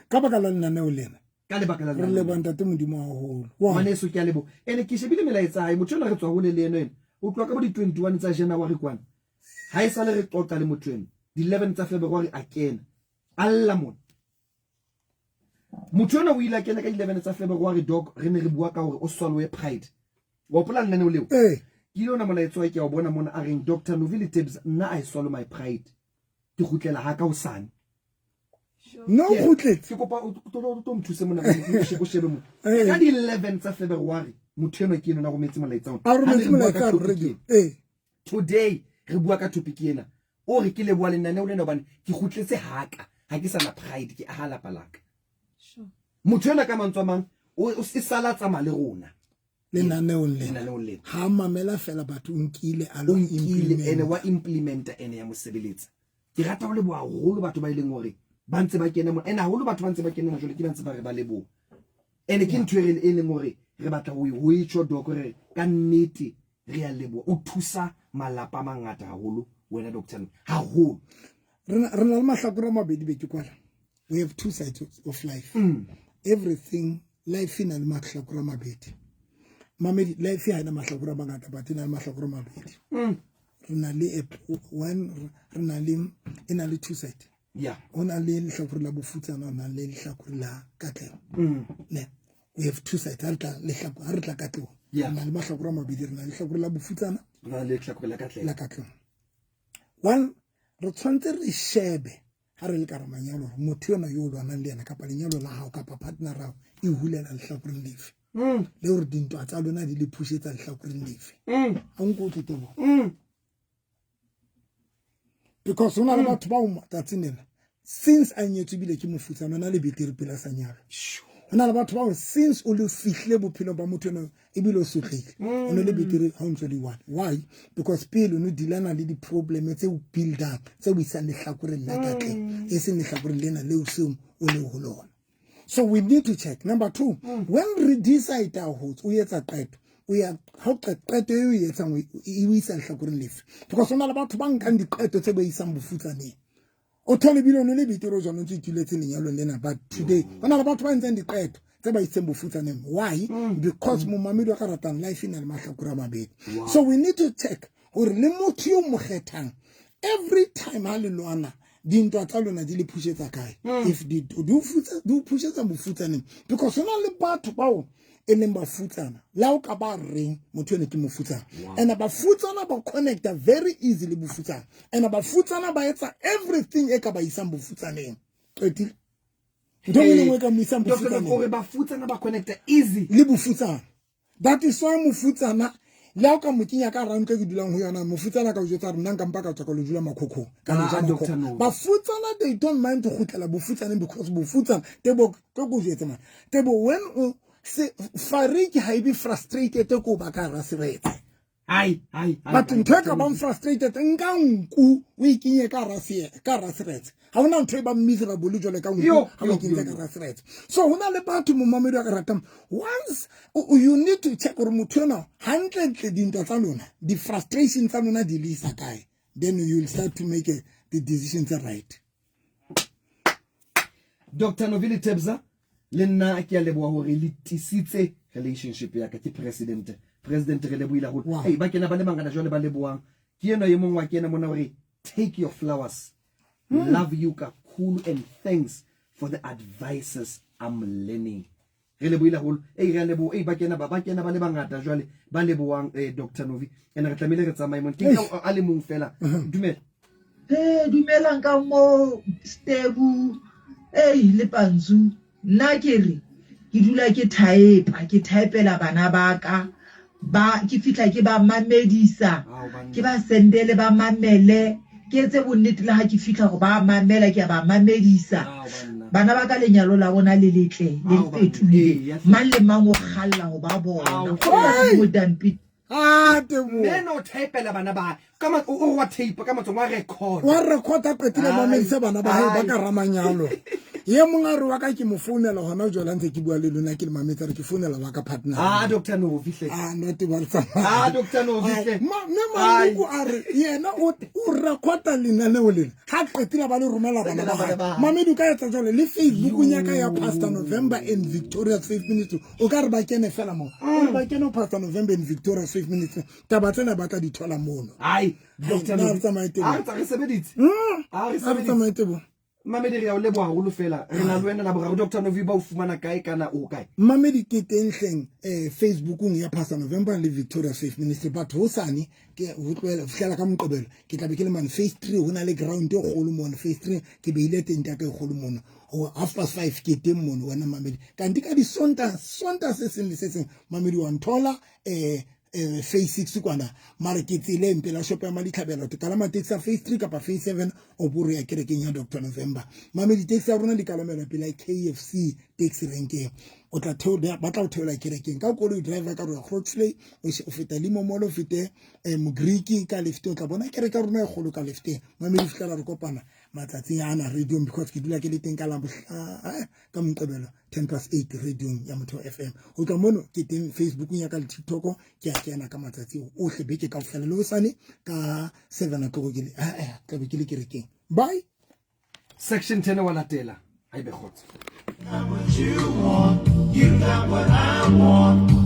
[SPEAKER 2] ka baka la lenaneo lena
[SPEAKER 1] ka lebaka la
[SPEAKER 2] re le bantate modimo haholo
[SPEAKER 1] maneso ke a lebo ene ke shebile melaetsa hae motho ena re tswa hole le eno ena o tloa ka bo di 21 tsa January kwana ha e sale re qoqa le motho ena di 11 tsa February a kena alla mona motho ena o ile a kena ka 11 tsa February dog re ne re bua ka hore o swallowe pride wa plan lene o leo ke yona molaetsa wa ke a bona mona a reng Dr. Novi Tebs nna I swallow my pride ke khutlela ha ka usane
[SPEAKER 2] no khutletse
[SPEAKER 1] ke kopa to mthuse mona go shebe mo ka di 11 tsa February motho eno ke ena go metsi molaetsa
[SPEAKER 2] a re metsi molaetsa radio
[SPEAKER 1] today re bua ka topic ena o re ke le bua lenane o lena bana ke khutletse haka ha ke sana pride ke ahala palaka motho ena ka mantswa mang o se sala tsama le rona
[SPEAKER 2] lenaneo lena ha mamela fela batho nkile a lo
[SPEAKER 1] implement ene wa implementa ene ya mosebeletsa ke rata go le bua holo batho ba ileng hore ba ntse ba kena mo ena holo batho ba ntse ba kena mo jole ke ba ntse ba re ba lebo ene ke ntwe re leng hore re batla ho itsho doko re ka nnete re ya lebo o thusa malapa mangata haholo wena Dr. haholo
[SPEAKER 2] re na le mahlakore mabedi be ke kwala we have two sides of life everything life ina le mahlakore mabedi mamedi life ya ina mahlakore mangata but ina le mahlakore mabedi re na le one re na le ina le two sides
[SPEAKER 1] yeah
[SPEAKER 2] ona le lehlakore la bofutsana ona le lehlakore la katlego ne we have two sides ha re tla katlego
[SPEAKER 1] Yeah.
[SPEAKER 2] na le mahlakore a mabedi re na le hlakore la bofutsana
[SPEAKER 1] Ba le tlhakore la katlego.
[SPEAKER 2] la katleng. One, re tshwantse re shebe ha re le ka manyalo gore motho yona yo o lwanang le yena kapa lenyalo la hao kapa partner rao e hulela lehlakoreng lefe le gore dintwa tsa lona di le phušetsa lehlakoreng lefe a nko o tletebo because hona le batho ba o matsatsing ena since a nyetswe bile ke mofutsana na le betere pela sa nyalo hona le batho ba o since o le fihle bophelo ba motho ena e bile o sotlegile o ne le betere ha o ntse le one. Why? Because pele o no dilana le di problem tse o build up tse o isang lehlakoreng la katleng e seng lehlakoreng lena le o seng o le ho lona. So we need to check. Number two, when we decide our host, we have a qeto. We are how qeto e etsang o isa lehlakoreng lefe because hona le batho ba nkang diqeto tse ba isang bofutsaneng. O thole bile o ne le betere o jana ntse ituletse lenyalong lena but today hona le batho ba ntseng diqeto tse ba iseng bofutsaneng. Why? Because momamedi wa ka ratang life ina le mahlakore a mabedi. So we need to check gore le motho yo mo kgethang every time ha le lwana dintwa tsa lona di le phušetsa kae if di phušetsa bofutsaneng because hona le batho bao e leng bafutsana la o ka ba reng motho ene ke mofutsana and bafutsana ba connecta very easily bofutsana and bafutsana ba etsa everything e ka ba isang bofutsaneng qetile ntho e nngwe ka mo isang bofutsaneng
[SPEAKER 1] gore bafutsana ba connecta easy
[SPEAKER 2] le bofutsana. That is why mofutsana le o ka mokinya ka rantle ke dulang ho yona mofutsana ka o jwetsa re nna nka mpa ka tswa ka lo dula makhokho ka le ja makhokho bafutsana they don't mind to khutlela bofutsaneng because bofutsana tebo go jwetsa man tebo when se fariki ha ibe frustrated ko ba ka ra seretse
[SPEAKER 1] ai
[SPEAKER 2] but ntho ka ba frustrated nka nku o ikinye ka ra seretse ha ona ntho e ba miserable le jole ka nku ha o ikinye ka ra seretse. So hona le batho mo mamedi wa ka ratang once you need to check gore motho yona hantle dintwa tsa lona di frustration tsa lona di lisa kae then you will start to make the decisions right.
[SPEAKER 1] Dr. Novili Tebza le nna ke a leboa hore le tisitse relationship ya ka ke president re leboile go hey ba kena ba le mangana jwale ba leboang ke eno ye mongwa kena mona hore take your flowers love you ka cool and thanks for the advices I'm learning re leboile go hey re lebo hey ba kena ba le bangata jwale ba leboang Dr. Novi ene re tlamile re tsamaye mo ke a le mong fela dumela
[SPEAKER 4] dumelang ka mo Stebu le Panzu nna ke re ke dula ke typela bana ba ka ba ke fitla ke ba mamedisa ke ba sendele ba mamele ke etse bonnete la ha ke fitla go ba mamela ke ba mamedisa bana ba ka lenyalo la bona le letle le fetule mang le mang o khalla go ba bona go mo dampi
[SPEAKER 2] tebo
[SPEAKER 1] no typela bana ba kama o wa tape kama tswa record
[SPEAKER 2] a qetile mamedisa bana ba hae ba ka ramanyalo ye mongare wa ka ke mo founela hona jwala ntse ke bua le lona ke le mametsa re ke founela wa ka partner
[SPEAKER 1] Dr. Novi hle
[SPEAKER 2] no te ba tsa
[SPEAKER 1] Dr. Novi hle
[SPEAKER 2] go are yena o recorda lena le olena ha qetile ba le romela bana ba mamedi ka etsa jwale le Facebook nya ka ya Pastor November and Victoria 5 minutes o ka re ba kene fela mo o ba kene Pastor November and Victoria 5 minutes taba tsena ba tla di thola mono
[SPEAKER 1] Dr. Novi re sebeditse re sebeditse Mamedi re a o leboa haholo fela re na le wena la boraro Dr. Novi ba o fumana kae kana o kae
[SPEAKER 2] Mamedi ke teng hleng Facebookung ya Pastor November le Victoria 5 Ministry but ho sane ke ho tloela fihlela ka Moqebelo ke tla be ke le man phase 3 hona le ground e kgolo mona phase 3 ke beile teng ya ka e kgolo mona o 5:30 ke teng mona wena Mamedi kanti ka di sonta se seng le se seng Mamedi wa nthola phase 6 kwana mara ke tsile mpela shop ya Malitlhabela to kalama taxi phase 3 kapa phase 7 o buru ya kerekeng ya Dr. November Mamedi taxi ya rona di kalamela pela KFC taxi ranking o tla theola ba tla theola kerekeng ka koloi driver ka re Grootsley o feta limo molo fete Mogriki ka left o tla bona kereka rona e golo ka left Mamedi fitla re kopana matsatsi ya ana radio because ke dula ke le teng ka la ka Moqebelo 10:08 radio ya Motho FM o tla mono ke teng Facebook ya ka le TikTok ke a kena ka matsatsi o hle beke ka fela le hosane ka 7 o'clock ke le ka be ke le kerekeng bye
[SPEAKER 1] section 10 wa latela ha ibe khotsa
[SPEAKER 10] What you want, you got what I want.